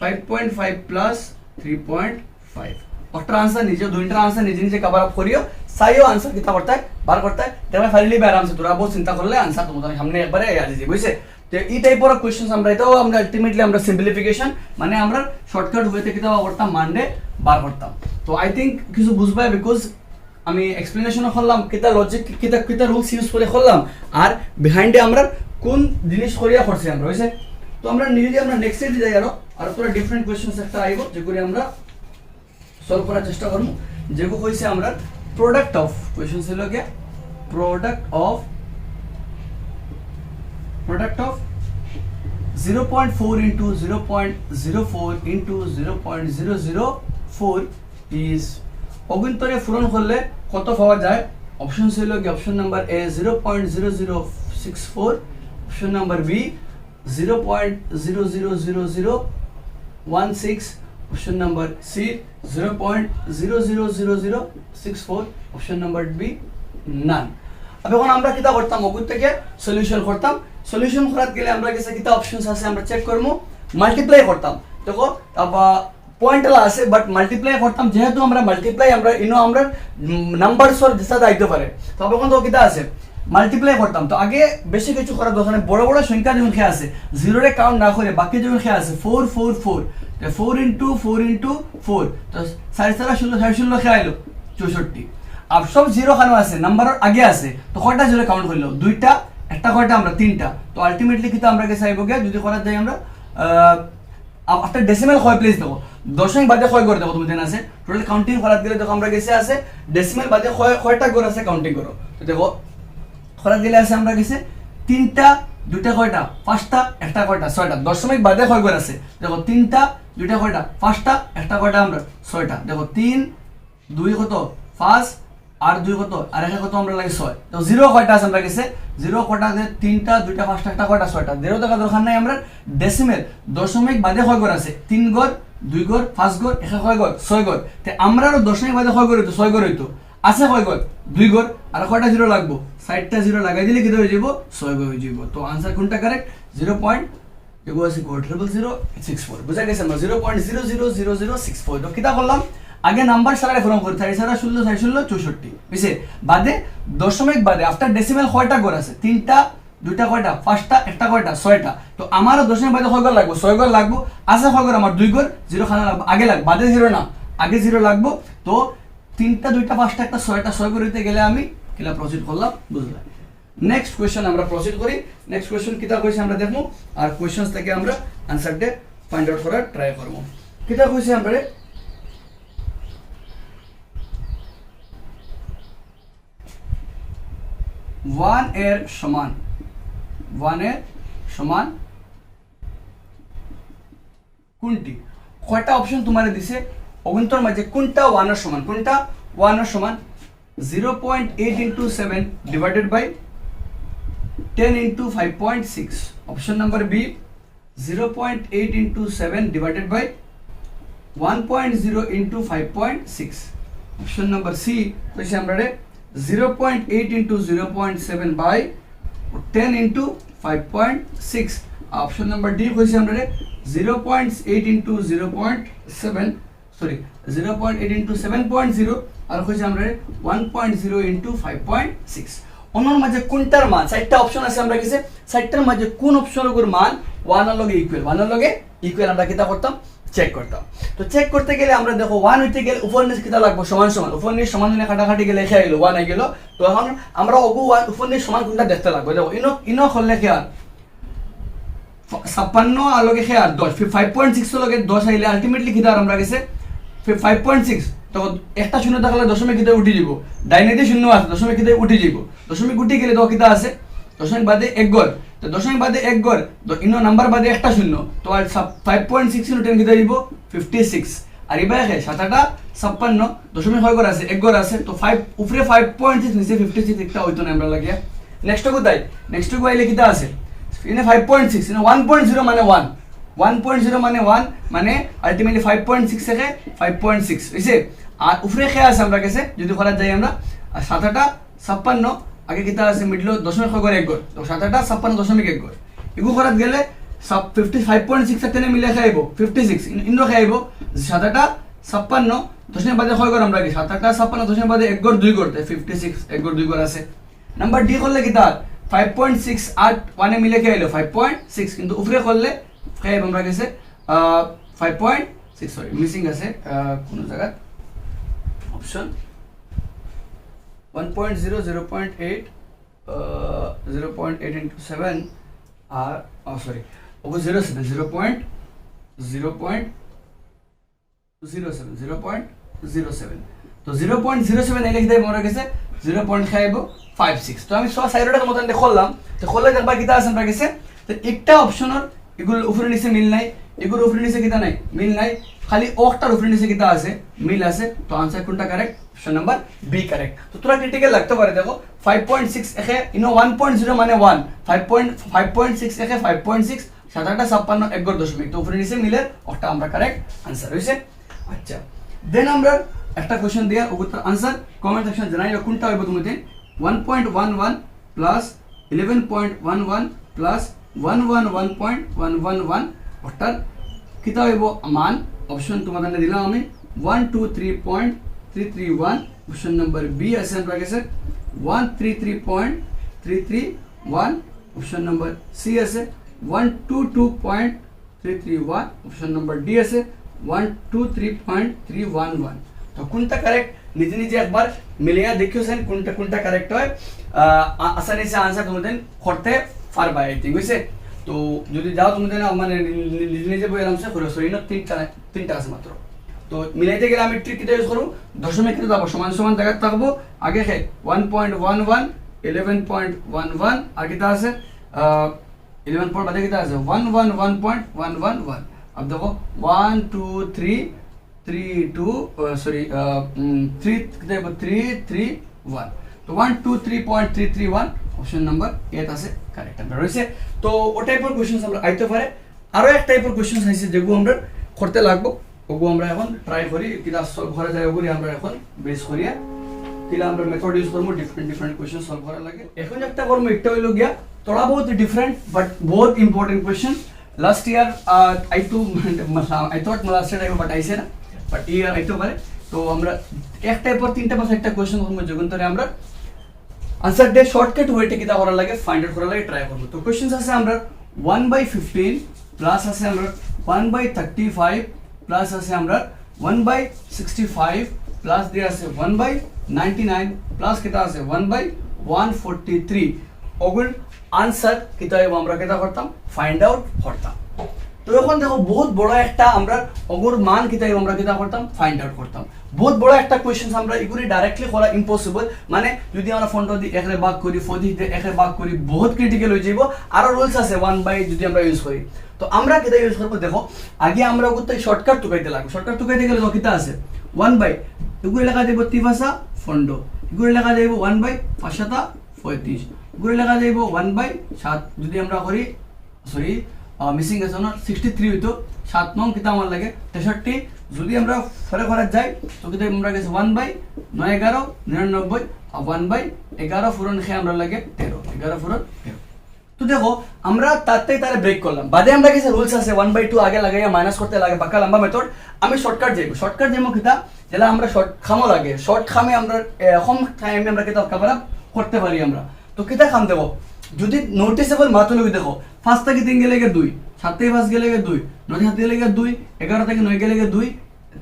5.5 plus 3.5 octa answer নিজে দুইটার आंसर নিজে নিজে কভার আপ করিও সাইও आंसर কিতা করতে হয় বার করতে হয় তেমন ফাইনালি বে আরামসে তোরা বহুত চিন্তা করলে आंसर তোমাদের সামনে একবারে আইয়া যাবে বুঝছে তো এই টাইপের কোশ্চেনস আমরা এটাও আমরা আলটিমেটলি আমরা সিম্পলিফিকেশন মানে আমরা শর্টকাট হইতে কিতা করতাম মানডে বার করতাম তো আই থিংক কিছু বুঝবাই বিকজ আমি এক্সপ্লেনেশন করলাম কিতা লজিক কিতা কিতা রুলস ইউজ করে করলাম আর বিহাইন্ডে আমরা কোন জিনিস করিয়া করছি আমরা বুঝছে তো আমরা নিজে আমরা নেক্সট স্টেজে যাই আর পুরো ডিফারেন্ট কোশ্চেনস একটা আইবো যেগুলি আমরা সলভ করার চেষ্টা করব যেগুলো হইছে আমরা প্রোডাক্ট অফ কোশ্চেন ছিল কি product of 0.4 into 0.04 into 0.004 is অগুন্তরে পূরণ করলে কত পাওয়া যায় অপশন ছিল কি option number A 0.0064 option number B 0.000016 option number C 0.000064 option number B none এখন আমরা কিটা করতাম ওগুন থেকে সলিউশন করতাম সলিউশন করার গেলে আমরা কাছে কিটা অপশনস আছে আমরা চেক করব মাল্টিপ্লাই করতাম দেখো তারপর পয়েন্টলা আছে বাট মাল্টিপ্লাই করতাম যেহেতু আমরা মাল্টিপ্লাই আমরা ইনো আমরা নাম্বারস এর দিশা দাইতে পারে তবে কোন তো কিটা আছে মাল্টিপ্লাই করতাম তো আগে বেশি কিছু করার দরকার নেই বড় বড় সংখ্যা যেমন খেয়ে আছে জিরো রে কাউন্ট না করে বাকি যেমন খেয়ে আছে 444 তো 4 into 4 তো 4 খেয়ে আইলো 64 अब सब जीरो खानो আছে নাম্বার আগে আছে তো কয়টা জিরো কাউন্ট করলো দুইটা একটা কয়টা আমরা তিনটা তো আলটিমেটলি কিটা আমরা কাছে আইবো গিয়া যদি করা যায় আমরা আফটার ডেসিমাল কয় প্লেস দেখো দশমিক বাদে কয় করে দেখো তুমি জানা আছে টোটাল কাউন্টিং করার গেলে দেখো আমরা কাছে আছে ডেসিমাল বাদে কয়টা করে আছে কাউন্টিং করো তো দেখো করার গেলে আছে আমরা কাছে তিনটা দুইটা কয়টা পাঁচটা একটা কয়টা ছয়টা দশমিক বাদে কয় করে আছে দেখো তিনটা দুইটা কয়টা পাঁচটা একটা কয়টা আমরা ছয়টা দেখো 3 2 কত 5 আর 2 কত আর একটা কত আমরা লাগে 6 তো জিরো কয়টা আছে আমরা কাছে জিরো কয়টা আছে তিনটা দুইটা পাঁচটা একটা কয়টা ছয়টা জিরো টাকা দরকার নাই আমরা ডেসিমেল দশমিক বাদে কয় করে আছে 3 গড় 2 গড় 5 গড় একটা কয় গড় 6 গড় তে আমরা দশমিক বাদে কয় করে তো 6 গড় হইতো আছে কয় গড় 2 গড় আর কয়টা জিরো লাগবো 60টা জিরো লাগাই দিলে কি হয়ে যাব 6 গড় হয়ে যাব তো आंसर কোনটা কারেক্ট 0.00064 বুঝা গেছে আমরা 0.000064 তো কিটা করলাম আগে নাম্বার সারারে ফর্ম করে 4 বুঝছে বাদে দশমিক বাদে আফটার ডেসিমাল কয়টা গড় আছে তিনটা দুইটা কয়টা পাঁচটা একটা কয়টা ছয়টা তো আমারও দশমিক বাদে কয় গড় লাগবো 6 গড় লাগবো আছে কয় গড় আমার 2 গড় জিরো খানা লাগবে আগে লাগবে বাদে জিরো না আগে জিরো লাগবো তো তিনটা দুইটা পাঁচটা একটা ছয়টা 6 গড় হইতে গেলে আমি কিলা প্রসিড করলাম বুঝলাম নেক্সট কোশ্চেন আমরা প্রসিড করি নেক্সট কোশ্চেন কিটা কইছে আমরা দেখমু আর কোশ্চেনস থেকে আমরা আনসারটা ফাইন্ড আউট করার ট্রাই করব কিটা কইছে আমরা 1 এর সমান কোনটি কয়টা অপশন তোমারে দিছে অগুন্তর মাঝে কোনটা 1 এর সমান কোনটা 1 এর সমান 0.8 into 7 divided by 10 into 5.6 option number B 0.8 into 7 divided by 1.0 into 5.6 option number C কইছে আমরা 0.8 into 0.7 by 10 into 5.6 option number D কইছে আমরা 0.8 into 0.7 sorry 0.8 into 7.0 আর কইছে আমরা 1.0 into 5.6 অন্যর মাঝে কোনটার মান চারটা অপশন আছে আমরা কাছে চারটার মাঝে কোন অপশনের মান 1 এর লগে ইকুয়াল আমরা কিটা করতাম চেক করতাম তো চেক করতে গেলে আমরা দেখো 1 হইতে গেলে উপর নিচ কিটা লাগবে সমান উপর নিচ সমান হলে কাটাকাটি গেলে খেয়ে গেল 1 হয়ে গেল তো এখন আমরা ওগু 1 উপর নিচ সমান কোনটা দেখতে লাগবে দেখো ইনো করলে কি আর 56 আর লগে খেয়ে 10 5.6 লগে 10 আইলে আলটিমেটলি কিটা আমরা কাছে 5.6 তো একটা শূন্য থাকলে দশমিক কিতে উঠে যাব ডাইনে দিয়ে শূন্য আছে দশমিক কিতে উঠে যাব দশমিক উঠে গেলে তো কিটা আছে দশমিক বাদে 1 গড় তো দশমিক বাদে 1 গড় তো ইনো নাম্বার বাদে একটা শূন্য তো আর 5.6 ইনটু 10 কিতে দিব 56 আর এবারে 7টা 56 দশমিক হয় গড় আছে 1 গড় আছে তো 5 উপরে 5.6 নিচে 56 একটা হইতো না আমরা লাগিয়া নেক্সট কো তাই নেক্সট কো আইলে কিটা আছে ইনে 5.6 ইনে 1.0 মানে 1 1.0 মানে 1 মানে আলটিমেটলি 5.6 থেকে 5.6 হইছে আর উপরে খেয়ে আছে আমরা কাছে যদি করা যায় আমরা 7টা 56 আগে কিতা আছে মিডল দশমিক হয় এক গড় তো 57.56 গড় এগু করাত গেলে সব 55.6 টেনে মিলে খাইব 56 ইন্দ্র খাইব 57.56 দশমিক বাদে হয় গড় আমরা কি 57.56 দশমিক বাদে এক গড় দুই গড় 56 এক গড় দুই গড় আছে নাম্বার ডি করলে কিতা 5.68 ওয়ানে মিলে খাইলো 5.6 কিন্তু উপরে করলে খাইব আমরা গেছে 5.6 সরি মিসিং আছে কোন জায়গা অপশন 1.0 0.8 0.8 into 7 আর সরি ওগো 0.7 0.07 তো 0.07 এলে কিতা মনে গেছে 0.56 তো আমি সব সাইডটার মতন দেখলাম তো খোলা দেখবা কিতা আছে আমরা গেছে তো একটা অপশনের এগুলো উপরে নিচে মিল নাই এগুলো উপরে নিচে কিতা নাই মিল নাই খালি ওকটার উপরে নিচে কিতা আছে মিল আছে তো आंसर কোনটা correct option number B correct তো তোরা ক্রিটিক্যাল লাগতে পারে দেখো 5.6 একে 1.0 মানে 1 5.6 একে 5.6 57.56 এক গড় দশমিক তো উপরে নিচে মিলে ওটা আমরা কারেক্ট आंसर হইছে আচ্ছা দেন আমরা একটা কোশ্চেন দিয়া উত্তর आंसर কমেন্ট সেকশন জানাইও কোনটা হইব তোমাদের 1.11 প্লাস 11.11 প্লাস 111.111 ওটার কিতা হইব মান অপশন তোমাদের দিলাম আমি 123.331 অপশন নাম্বার বি আছে আমরা কাছে 133.331 অপশন নাম্বার সি আছে 122.331 অপশন নাম্বার ডি আছে 123.311 তো কোনটা কারেক্ট নিজে নিজে একবার মিলিয়ে দেখিওছেন কোনটা কোনটা কারেক্ট হয় আসানি সে आंसर তোমাদের করতে পারবা আই থিং হইছে তো যদি যাও তোমাদের মানে নিজে নিজে বই আরামসে করে সরি না তিনটা আছে মাত্র তো মিলাইতে গেলে আমি ট্রিক কিটা ইউজ করব দশমিক কিটা যাব সমান সমান জায়গা থাকবো আগে হে 1.11 11.11 আর কিটা আছে 11 পর বাদে কিটা আছে 111.111 अब देखो 1 2 3 3 2 सॉरी 3 कितने 331 तो 123.331 অপশন নাম্বার এ আছে কারেক্ট আনসার হইছে তো ও টাইপের কোশ্চেনস আমরা আইতে পারে আরো এক টাইপের কোশ্চেনস আছে যেগুলো আমরা করতে লাগবো ওগুলো আমরা এখন ট্রাই করি কিলা সলভ করা যায় ওগুলো আমরা এখন বেস করিয়া কিলা আমরা মেথড ইউজ করব ডিফারেন্ট কোশ্চেন সলভ করা লাগে এখন একটা করব একটা হইলো গিয়া थोड़ा बहुत डिफरेंट बट बहुत important question last year I thought last year but आइसे ना बट ईयर आइतो पारे तो আমরা এক টাইপের তিনটা পাঁচ একটা কোশ্চেন করব যখন তরে আমরা आंसर दे शॉर्टकट ওয়েতে কিটা করা লাগে ফাইন্ড আউট করা লাগে ট্রাই করব তো কোশ্চেনস আছে আমরা 1/15 প্লাস আছে আমরা 1/35 প্লাস আছে আমরা 1/65 প্লাস দেয়া আছে 1/99 প্লাস কিটা আছে 1/143 ওগুল आंसर কিটা আমরা কিটা করতাম ফাইন্ড আউট করতাম তো এখন দেখো বহুত বড় একটা আমরা অগর মান কিটা আমরা কিটা করতাম ফাইন্ড আউট করতাম বহুত বড় একটা কোশ্চেন আমরা ইগুলি ডাইরেক্টলি করা ইম্পসিবল মানে যদি আমরা ফন্ট দি একরে ভাগ করি ফদি দি একরে ভাগ করি বহুত ক্রিটিক্যাল হয়ে যাইবো আর রুলস আছে 1 যদি আমরা ইউজ করি তো আমরা কিটা ইউজ করব দেখো আগে আমরা ওগুলো শর্টকাট টুকাইতে লাগবে শর্টকাট টুকাইতে গেলে কিটা আছে 1 এগুলি লেখা দেব তিভাষা ফন্ড এগুলি লেখা দেব 1 5 35 এগুলি লেখা দেব 1/7 যদি আমরা করি সরি মিসিং আছে না 63 হইতো 7 নং কিটা আমার লাগে 63 যদি আমরা ফরে করা যায় তো কিটা আমরা গেছে 1/9 11 99 আর 1/11 ফুরন খে আমরা লাগে 13 11 ফুরন 13 তো দেখো আমরা তাতেই তারে ব্রেক করলাম বাদে আমরা গেছে রুলস আছে 1/2 আগে লাগাইয়া মাইনাস করতে লাগে বাকা লম্বা মেথড আমি শর্টকাট যাইবো কিটা যেটা আমরা শর্ট খামো লাগে শর্ট খামে আমরা কম টাইমে আমরা কিটা কভার আপ করতে পারি আমরা তো কিটা খাম দেব যদি নোটিসেবল মাত্র দেখো 5 থেকে 3 গেলে 2 7 থেকে 5 গেলে 2 9 থেকে 7 গেলে 2 11 থেকে 9 গেলে 2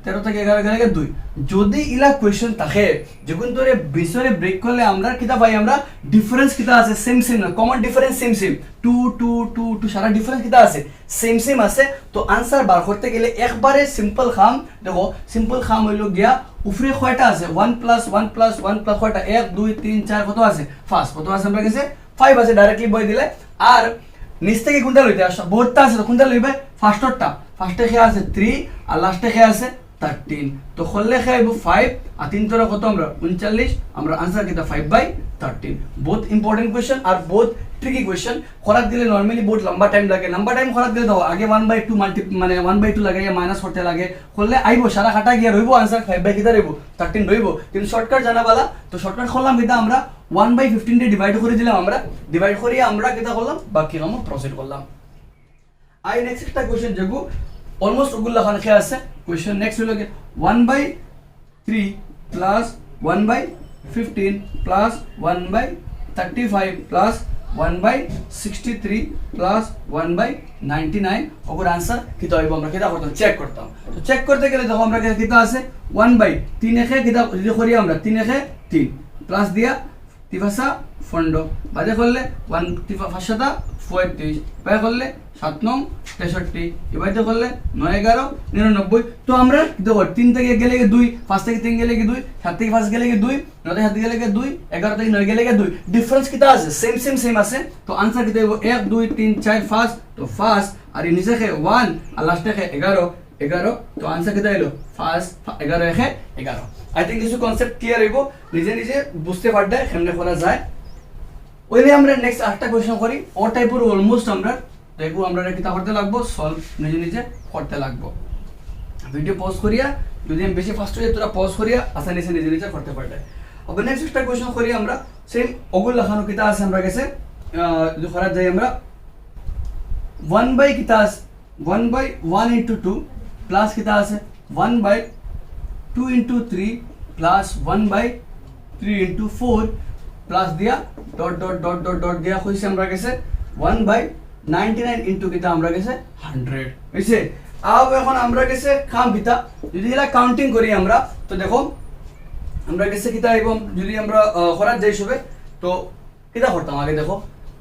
13 থেকে 11 গেলে 2 যদি ইলা কোশ্চেন থাকে যখন তোরে বিসরে ব্রেক করলে আমরা কিটা পাই আমরা ডিফারেন্স কিটা আছে সেম না কমন ডিফারেন্স সেম 2 2 2 2 সারা ডিফারেন্স কিটা আছে সেম আছে তো आंसर বার করতে গেলে একবারে সিম্পল খাম দেখো সিম্পল খাম হইলো গিয়া উপরে কয়টা আছে 1 + 1 + 1 + কয়টা 1 2 3 4 কত আছে 5 কত আছে আমরা কাছে 5 আছে ডাইরেক্টলি বই দিলে আর নিচ থেকে কোনটা লইতে আসা বহুতটা আছে তো কোনটা লইবে ফার্স্টটা ফার্স্টে খে আছে 3 আর লাস্টে খে আছে 13 তো খললে খাইবো 5 আর 3 তোরা কত আমরা 39 আমরা आंसर কিটা 5/13 বহুত ইম্পর্টেন্ট কোশ্চেন আর বহুত ট্রিকি কোয়েশ্চেন করার দিলে নর্মালি বহুত লম্বা টাইম লাগে লম্বা টাইম করার দিলে দাও আগে 1/2 মাল্টি মানে 1/2 লাগে মাইনাস করতে লাগে করলে আইবো সারা কাটা গিয়া রইবো আনসার 5 বাই কিটা রইবো 13 রইবো কিন্তু শর্টকাট জানা বালা তো শর্টকাট করলাম কিটা আমরা 1/15 দিয়ে ডিভাইড করে দিলাম আমরা ডিভাইড করিয়ে আমরা কিটা করলাম বাকি কাম প্রসিড করলাম আই নেক্সট একটা কোয়েশ্চেন যেগু অলমোস্ট ওগুলা খান খেয়ে আছে কোয়েশ্চেন নেক্সট হলো 1/3 প্লাস 1/15 প্লাস 1/35 প্লাস 1/63 প্লাস 1/99 ওগুর আনসার কিতা হইব আমরা কিতা করতাম চেক করতাম তো চেক করতে গেলে দেখো আমরা কিতা আছে 1/3 একে কিতা যদি করি আমরা 3 একে 3 প্লাস দিয়া তিফাসা ফন্ড বাজে করলে 1 তিফাসাটা 35 বাজে করলে 7 9 63 এবারে করলে 9 11 99 তো আমরা দেখো 3 থেকে গেলে 2 5 থেকে 3 গেলে 2 7 থেকে 5 গেলে 2 9 থেকে 7 গেলে 2 11 থেকে 9 গেলে 2 ডিফারেন্স কিতা আছে সেম আছে তো आंसर কিতা হইব 1 2 3 4 5 তো 5 আর নিচে কে 1 আর লাস্টে কে 11 তো आंसर কিতা হলো 5 11 একে 11 আই থিংক কিছু কনসেপ্ট ক্লিয়ার হইব নিজে বুঝতে পারবে কেমনে করা যায় ওইলে আমরা নেক্সট আরেকটা কোশ্চেন করি ও টাইপের অলমোস্ট আমরা দেখো আমরা কিতা করতে লাগবো সলভ নিজে করতে লাগবো ভিডিও পজ করিয়া যদি আমি বেশি ফাস্ট হয়ে তোরা পজ করিয়া আসানি সে নিজে করতে পারবে अब नेक्स्ट একটা কোশ্চেন করি আমরা সেম ওগুল লেখানো কিতা আছে আমরা কাছে যদি করা যায় আমরা 1 বাই কিতা আছে 1 বাই 1 into 2 প্লাস কিতা আছে 1 by 2 into 3 plus 1 by 3 into 4 plus দিয়া ডট দিয়া কইছে আমরা কাছে 1 বাই 99 into কিতা আমরা কাছে 100 হইছে আব এখন আমরা কাছে কাম বিতা যদি এলা কাউন্টিং করি আমরা তো দেখো আমরা কাছে কিতা এবং যদি আমরা খরাত যাই সবে তো কিতা করতাম আগে দেখো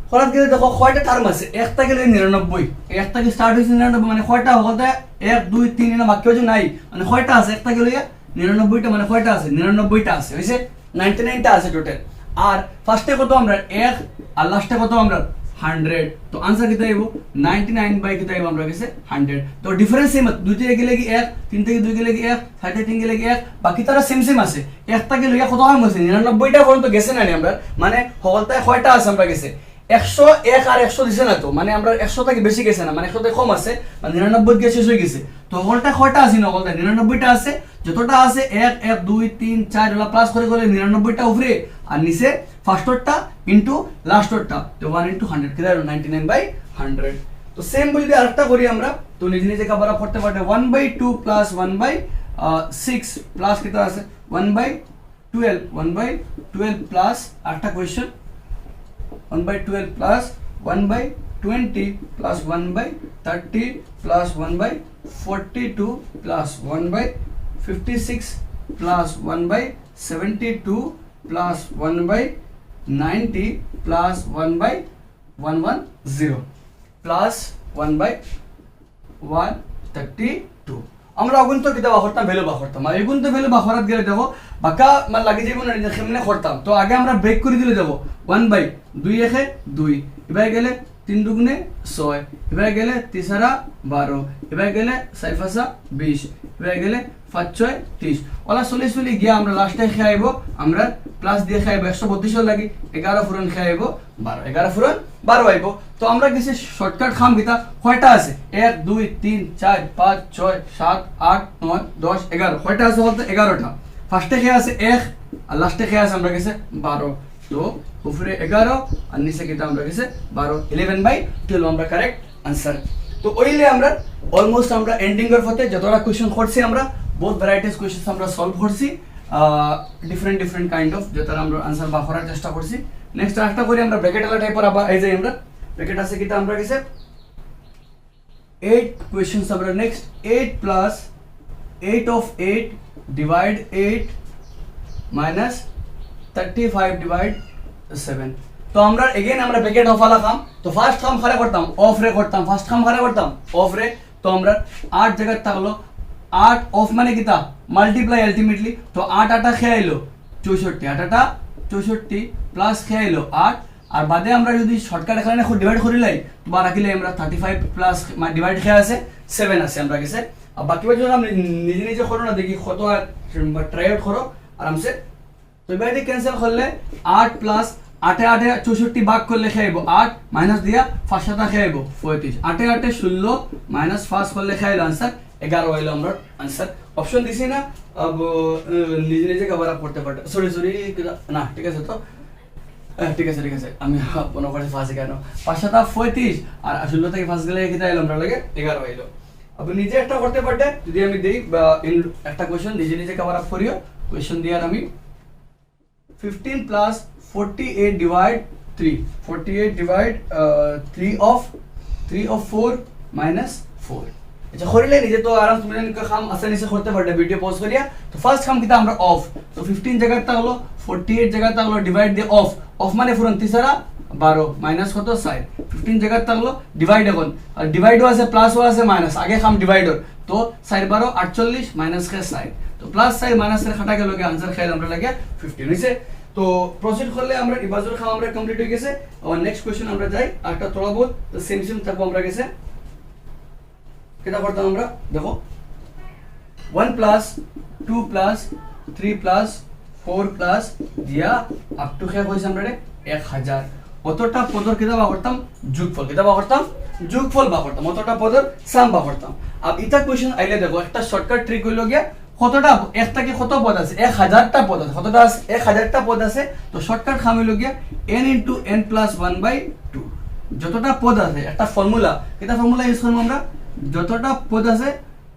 খরাত গেলে দেখো কয়টা টার্ম আছে একটা গেলে 99 একটা কি স্টার্ট হইছে 99 মানে কয়টা হতে 1 2 3 না বাকি কিছু নাই মানে কয়টা আছে একটা গেলে 99টা মানে কয়টা আছে 99টা আছে হইছে 99টা আছে টোটাল আর ফার্স্টে কত আমরা 1 আর লাস্টে কত আমরা 100 তো आंसर কিতা আইবো 99 বাই কিতা আইবো আমরা কাছে 100 তো ডিফারেন্স সেম দুই থেকে গেলে কি 1 তিন থেকে দুই গেলে কি 1 চার থেকে তিন গেলে কি 1 বাকি তারা সেম আছে একটা গেলে কত হয় মছে 99টা পর্যন্ত গেছে না আমরা মানে হলতায় কয়টা আছে আমরা কাছে 101 আর 100 দিছে না তো মানে আমরা 100 থেকে বেশি গেছে না মানে 100 থেকে কম আছে মানে 99 গেছে শেষ হয়ে গেছে তো হলটা কয়টা আছে না হলটা 99টা আছে যতটা আছে 1 1 2 3 4 এলা প্লাস করে 99টা উপরে আর নিচে ফার্স্টটা ইনটু লাস্টটা তো 1 into 100 কিটা 99 বাই 100 তো সেম যদি আরেকটা করি আমরা তো নিজে কাবারা করতে পারবে 1/2 প্লাস 1/6 প্লাস কিটা আছে 1/12 প্লাস আরেকটা question 1/12 plus 1/20 plus 1/30 plus 1/42 plus 1/56 plus 1/72 plus 1/90 plus 1/110 plus 1/132 আমরা অগুন্ত কিতা বাখরতাম ভ্যালু বাখরতাম আর এগুন্ত ভ্যালু বাখরাত গেলে দেখো বাকা মানে লাগে যাইব না কেমনে করতাম তো আগে আমরা ব্রেক করে দিলে দেবো 1/2 একে 2 এবারে গেলে 3 দুগুণে 6 এবারে গেলে 3 সারা 12 এবারে গেলে 4 ফাসা 20 এবারে গেলে 5 6 30 ওলা চলে গিয়া আমরা লাস্টে খাইবো আমরা প্লাস দিয়ে খাইবো 132 লাগি 11 ফুরন খাইবো 12 11 ফুরন 12 আইবো তো আমরা কিছু শর্টকাট খাম কিতা কয়টা আছে 1 2 3 4 5 6 7 8 9 10 11 কয়টা আছে বলতে 11টা ফার্স্টে খেয়ে আছে 1 আর লাস্টে খেয়ে আছে আমরা কাছে 12 তো উপরে 11 আর নিচে কিতা আমরা কাছে 12 11/12 আমরা কারেক্ট आंसर তো ওইলে আমরা অলমোস্ট আমরা এন্ডিং এর পথে যতটা কোশ্চেন করছি আমরা বহুত ভ্যারাইটিস কোশ্চেন আমরা সলভ করছি ডিফারেন্ট কাইন্ড অফ যেটা আমরা आंसर বা করার চেষ্টা করছি নেক্সট একটা করি আমরা ব্র্যাকেট वाला টাইপের আবার এই যে আমরা ব্র্যাকেট আছে কিটা আমরা কাছে 8 কোশ্চেনস আমরা next 8 plus 8 of 8 divide 8 minus 35 divide 7 তো আমরা এগেইন আমরা ব্র্যাকেট অফ আলা কাম তো ফার্স্ট কাম খারে করতাম অফ রে করতাম ফার্স্ট কাম খারে করতাম অফ রে তো আমরা 8 জায়গা থাকলো 8 অফ মানে কিতা মাল্টিপ্লাই আলটিমেটলি তো 8 8 খেয়ে আইলো 64 8 8 64 প্লাস খেয়ে আইলো 8 আর বাদে আমরা যদি শর্টকাট এখানে ডিভাইড করি লাই তো বা রাখিলে আমরা 35 প্লাস ডিভাইড খেয়ে আছে 7 আছে আমরা কাছে আর বাকি বাকি আমরা নিজে করো না দেখি কত ট্রাই আউট করো আরামসে তো এবারে ক্যান্সেল করলে 8 প্লাস 8 8 64 ভাগ করলে খাইব 8 মাইনাস দিয়া 5 7 খাইব 35 8 8 16 মাইনাস 5 করলে খাইল आंसर 11 হইলো আমরা आंसर অপশন দিছি না अब নিজে নিজে কভার আপ করতে পারতে সরি না ঠিক আছে তো ঠিক আছে আমি মনে করে ফাঁসে কেন 5 7 35 আর 16 থেকে 5 গেলে কি তাইলো আমরা লাগে 11 হইলো अब নিজে একটা করতে পারতে যদি আমি দেই একটা কোশ্চেন নিজে নিজে কভার আপ করিও কোশ্চেন দিয়ার আমি 15 plus 48 divide 3 48 divide 3 of 4 minus 4 अच्छा করিলে নিজে তো আরাম তুমি কাম আসানি সে করতে পারবে ভিডিও পজ করিয়া তো ফার্স্ট কাম কিতা আমরা অফ তো 15 জায়গাটা হলো 48 জায়গাটা হলো ডিভাইড দিয়ে অফ মানে ফুরন তিসারা 12 মাইনাস কত 60 15 জায়গাটা হলো ডিভাইড এখন আর ডিভাইডও আছে প্লাসও আছে মাইনাস আগে কাম ডিভাইডর তো 4 12 48 মাইনাস কে 60 তো প্লাস 60 মাইনাস এর খাটা গেল কি आंसर খাইল আমরা লাগে 15 হইছে তো প্রসিড করলে আমরা ইবাজুর খাম আমরা কমপ্লিট হয়ে গেছে আর নেক্সট কোশ্চেন আমরা যাই একটা তোলা বহুত সেম থাকবো আমরা গেছে কেটা করতাম আমরা দেখো 1 প্লাস 2 প্লাস 3 প্লাস 4 প্লাস দিয়া আপ টু কে কইছ আমরা 1000 অতটা পদর কেটা বা করতাম যোগফল বা করতাম অতটা পদর সাম বা করতাম अब ইটা কোশ্চেন আইলে দেখো একটা শর্টকাট ট্রিক হইলো গিয়া কতটা একটা কি কত পদ আছে 1000টা পদ আছে কতটা আছে 1000টা পদ আছে তো শর্টকাট খাম হইলো গিয়া n * n + 1/2 যতটা পদ আছে একটা ফর্মুলা এটা ফর্মুলা ইউজ করব আমরা যতটা পদ আছে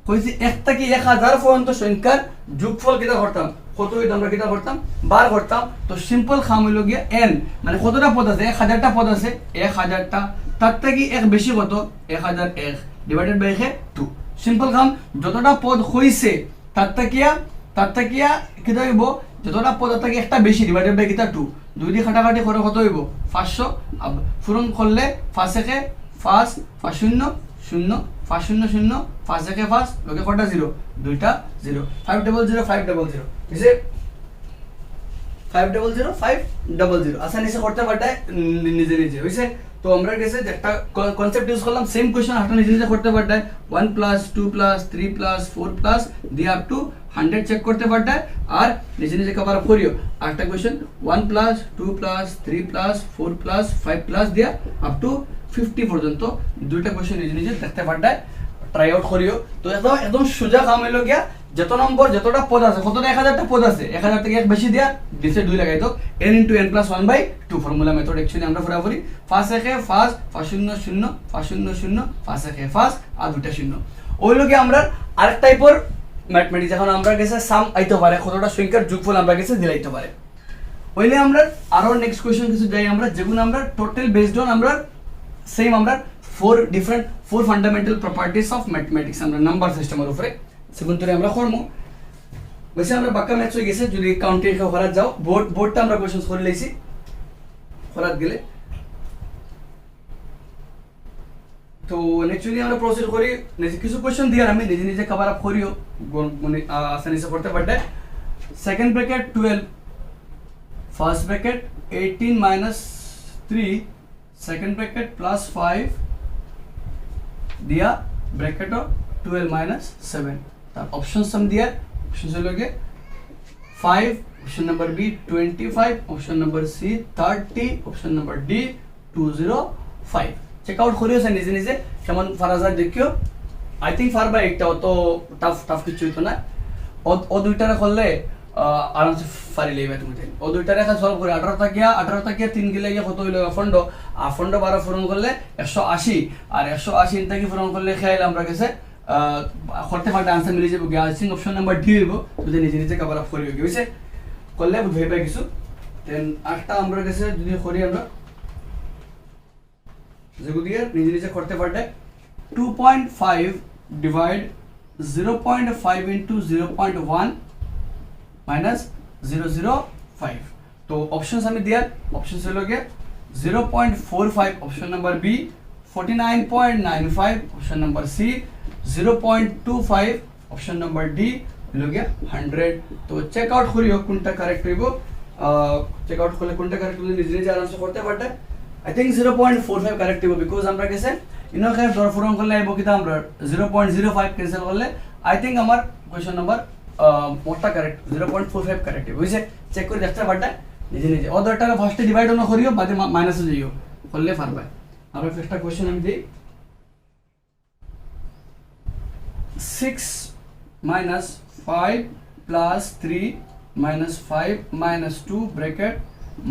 কইছি একটা কি 1000 পর্যন্ত সংখ্যার যোগফল কিটা করতাম কত হইতো আমরা কিটা করতাম বার করতাম তো সিম্পল খাম হইলো গিয়া n মানে কতটা পদ আছে 1000টা পদ আছে 1000টা তার থেকে এক বেশি কত 1001 ডিভাইডেড বাই 2 সিম্পল খাম যতটা পদ হইছে তার থেকে কিটা হইব যতটা পদ থেকে একটা বেশি ডিভাইডেড বাই কিটা 2 দুই দিয়ে কাটাকাটি করে কত হইব 500 পূরণ করলে 5 একে 5 0 0 5 0 0 5 একে 5 লগে কটা 0 দুইটা 0 500 500 ইসে 500 500 আসানি সে করতে পারতে নিজে হইছে তো আমরা গেছে একটা কনসেপ্ট ইউজ করলাম সেম কোশ্চেন হাটা নিজে করতে পারতে 1 প্লাস 2 প্লাস 3 প্লাস 4 প্লাস দিয়ে আপ টু 100 চেক করতে পারতে আর নিজে কভার করিও আরেকটা question 1 plus 2 plus 3 plus 4 plus 5 plus দিয়া আপ টু 50 পর্যন্ত দুইটা কোশ্চেন নিজে দেখতে পারতে ট্রাই আউট করিও তো একদম সোজা কাম হইলো গিয়া যত নম্বর যতটা পদ আছে কতটা 1000টা পদ আছে 1000 থেকে এক বেশি দিয়া দিছে 2 লাগাই তো n * n + 1/2 formula method actually আমরা পুরোপুরি 5 একে 5 0 0 0 0 5 একে 5 আর দুইটা শূন্য ওইলো কি আমরা আরেক টাইপের ম্যাথমেটিক্স এখন আমরা গেছে সাম আইতে পারে কতটা সংখ্যার যোগফল আমরা গেছে দিলাইতে পারে ওইলে আমরা আরো নেক্সট কোশ্চেন কিছু যাই আমরা যেগুলো আমরা টোটাল বেসড অন আমরা সেম আমরা four fundamental properties of mathematics আমরা নাম্বার সিস্টেমের উপরে সেগুলো তোরে আমরা করব বেশি আমরা বাক্কা ম্যাথস হয়ে গেছে যদি কাউন্টিং কে করা যাও বোর্ডটা আমরা কোশ্চেন করে লইছি করাত গেলে তো নেক্সটলি আমরা প্রসিড করি কিছু কোশ্চেন দিয়ার আমি নিজে কভার আপ করিও মানে আসানি সে করতে পারতে second bracket 12 first bracket 18 - 3 second bracket +5 दिया ब्रैकेट 12 - 7 তার অপশন সাম দিয়া অপশন হলো গে 5 option number B 25 option number C 30 option number D 205 check out করিও সে নিজে কেমন ফারাজা দেখিও আই থিংক ফার বাই একটা তো টাফ কিছু হইতো না ও দুইটারে করলে আরামসে ফারি লইবে তুমি ও দুইটারে একটা সলভ করে 18 টাকিয়া 3 গিলে গিয়ে কত হইলো ফন্ড 12 পূরণ করলে 180 আর 180 টাকি পূরণ করলে খেয়াল আমরা গেছে করতে পারতে आंसर মিলে যাবে গ্যাসিং অপশন নাম্বার ডি হইব যদি নিজে কভার আপ করিও গেছে করলে ভেবে পাই কিছু দেন আটটা আমরা গেছে যদি করি আমরা যেগুলো দিয়ে নিজে করতে পারতে 2.5 ডিভাইড 0.5 into 0.1 minus 005 तो ऑप्शंस हमें दिया ऑप्शंस से लोगे 0.45 option number B 49.95 option number C 0.25 option number D लोगे 100 तो चेकआउट करियो कोनटा करेक्ट হইবো चेकआउट করলে কোনটা কারেক্ট হইবো নিজে আরাম से করতে পারতে आई थिंक 0.45 কারেক্ট হইবো বিকজ আমরা গেছে ইনো খায় দর ফরম করলে আইবো কিটা আমরা 0.05 ক্যান্সেল করলে आई थिंक আমার কোশ্চেন নাম্বার মোটা কারেক্ট 0.45 কারেক্ট বুঝছে চেক করে দেখতে পারতে নিজে নিজে অর্ডারটা ফার্স্টে ডিভাইড না করিও বাদে মাইনাসে যাইও করলে পারবে আমরা একটা কোশ্চেন আমি দিই 6 minus 5 plus 3 minus 5 minus 2 bracket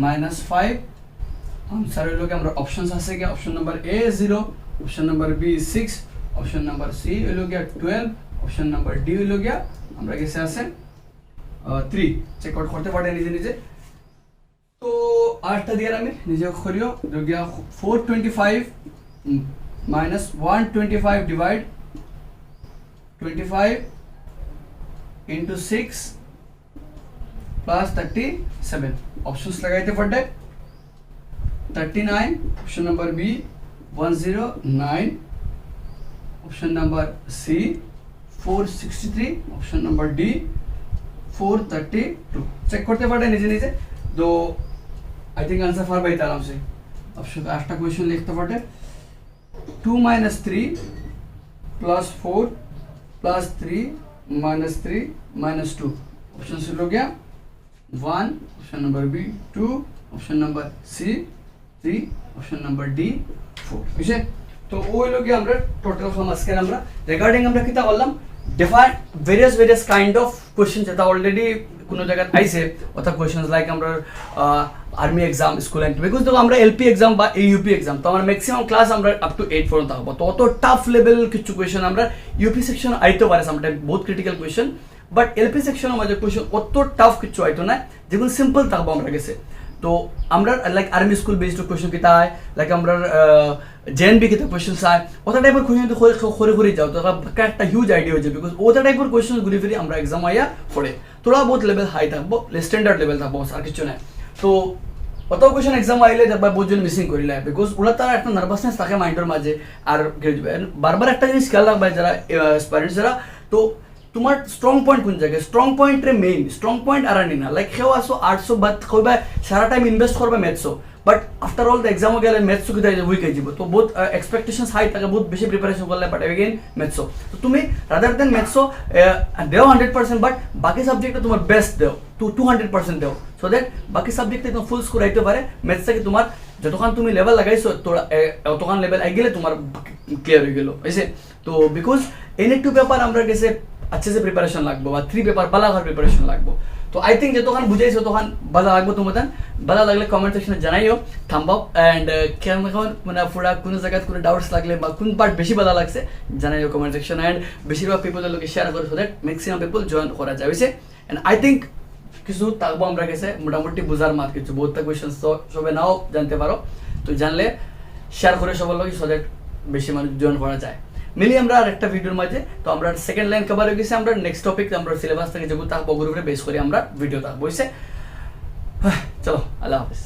minus 5 answer হলো কি আমরা অপশনস আছে কি option number A 0 option number B 6 option number C হলো কি 12 অপশন নাম্বার D হলো কি আমরা কাছে আছে 3 চেক আউট করতে পারেন নিজে নিজে তো আটটা দিয়ে আমি নিজে করিও হলো কি 425 minus 125 divide 25 into 6 plus 37 options लगाते पड़े 39 option number B 109 option number C 463 option number D 432 check करते पड़े नीचे नीचे तो आई थिंक आंसर फार भाई आराम से ऑप्शन का आठटा क्वेश्चन लिखते पड़े 2 minus 3 plus 4 plus 3 minus 3 minus 2 option से हो गया 1 option number B 2 option number C 3 option number D 4 বুঝছেন তো ওই লোকে আমরা টোটাল ফর্ম আজকে আমরা রিগার্ডিং আমরা কিটা করলাম define various kind of question যেটা অলরেডি কোন জায়গায় আইছে অথবা কোশ্চেনস লাইক আমরা army exam school and because তো আমরা এলপি এক্সাম বা ইউপি এক্সাম তো আমরা ম্যাক্সিমাম ক্লাস আমরা আপ টু 8 পর্যন্ত থাকবো তো অত টাফ লেভেল কিছু কোশ্চেন আমরা ইউপি সেকশন আইতে পারে সামটাইম বহুত ক্রিটিক্যাল কোশ্চেন বাট এলপি সেকশনের মধ্যে কোশ্চেন অত টাফ কিছু আইতো না যেগুলো সিম্পল থাকবো আমরা গেছে তো আমরা like army school based question কিতা হয় লাইক আমরা জেএনবি কিতা কোশ্চেন চাই ওটা টাইপের কোশ্চেন খরে যাও তো একটা হিউজ আইডিয়া হয়ে যাবে বিকজ ওটা টাইপের কোশ্চেন ঘুরে ফিরে আমরা এক্সাম আইয়া পড়ে থোড়া বহুত লেভেল হাই থাকবো স্ট্যান্ডার্ড লেভেল থাকবো আর কিছু নাই তো অত কোশ্চেন এক্সাম আইলে যাবা বহুজন মিসিং করিলে বিকজ ওরা তার একটা নার্ভাসনেস থাকে মাইন্ডের মাঝে আর বারবার একটা জিনিস খেয়াল রাখবে যারা স্টুডেন্টস যারা তো তোমার স্ট্রং পয়েন্ট কোন জায়গায় স্ট্রং পয়েন্টে মেইন স্ট্রং পয়েন্ট আর আনি না লাইক কেউ আসো আর্টসও বাদ কইবা সারা টাইম ইনভেস্ট করবে ম্যাথসও বাট আফটার অল দ্য এক্সামও গেলে ম্যাথসও কিতা উইক হয়ে যাব তো বহুত এক্সপেকটেশনস হাই থাকে বহুত বেশি প্রিপারেশন করলে বাট এগেইন ম্যাথসও তো তুমি রাদার দেন ম্যাথসও দেও 100% বাট বাকি সাবজেক্টে তোমার বেস্ট দেও টু 200% দেও সো দ্যাট বাকি সাবজেক্টে তুমি ফুল স্কোর আইতে পারে ম্যাথসে তোমার যতক্ষণ তুমি লেভেল লাগাইছো ততক্ষণ লেভেল আই গেলে তোমার ক্লিয়ার হয়ে গেল হয়েছে তো বিকজ এনি টু পেপার আমরা গেছে अच्छे से प्रिपरेशन लागबो বা 3 পেপার বালা ঘর প্রিপারেশন লাগবো তো আই থিংক যতক্ষণ বুঝাইছো তখন বালা লাগবো তোমাদের বালা লাগলে কমেন্ট সেকশনে জানাইও থাম্বআপ এন্ড কেমন মানে পুরা কোন জায়গায় কোনো ডাউটস লাগলে বা কোন পার্ট বেশি বালা লাগছে জানাইও কমেন্ট সেকশন এন্ড বেশিরভাগ পিপলের লোকে শেয়ার করো so that maximum people join করা যাবে এন্ড আই থিংক কিছু থাকবো আমরা গেছে মোটামুটি বুঝার মাত কিছু বহুত কোয়েশ্চেন তো সবে নাও জানতে পারো তো জানলে শেয়ার করে সবার লোকে সো দ্যাট বেশি মানুষ জয়েন করা যায় মিলি আমরা আরেকটা ভিডিওর মাঝে তো আমরা সেকেন্ড লাইন কভার হয়ে গেছে আমরা নেক্সট টপিক আমরা সিলেবাস থেকে যেগুলো থাকবো ওগুলোর উপরে বেস করে আমরা ভিডিও থাকবো চলো আল্লাহ হাফেজ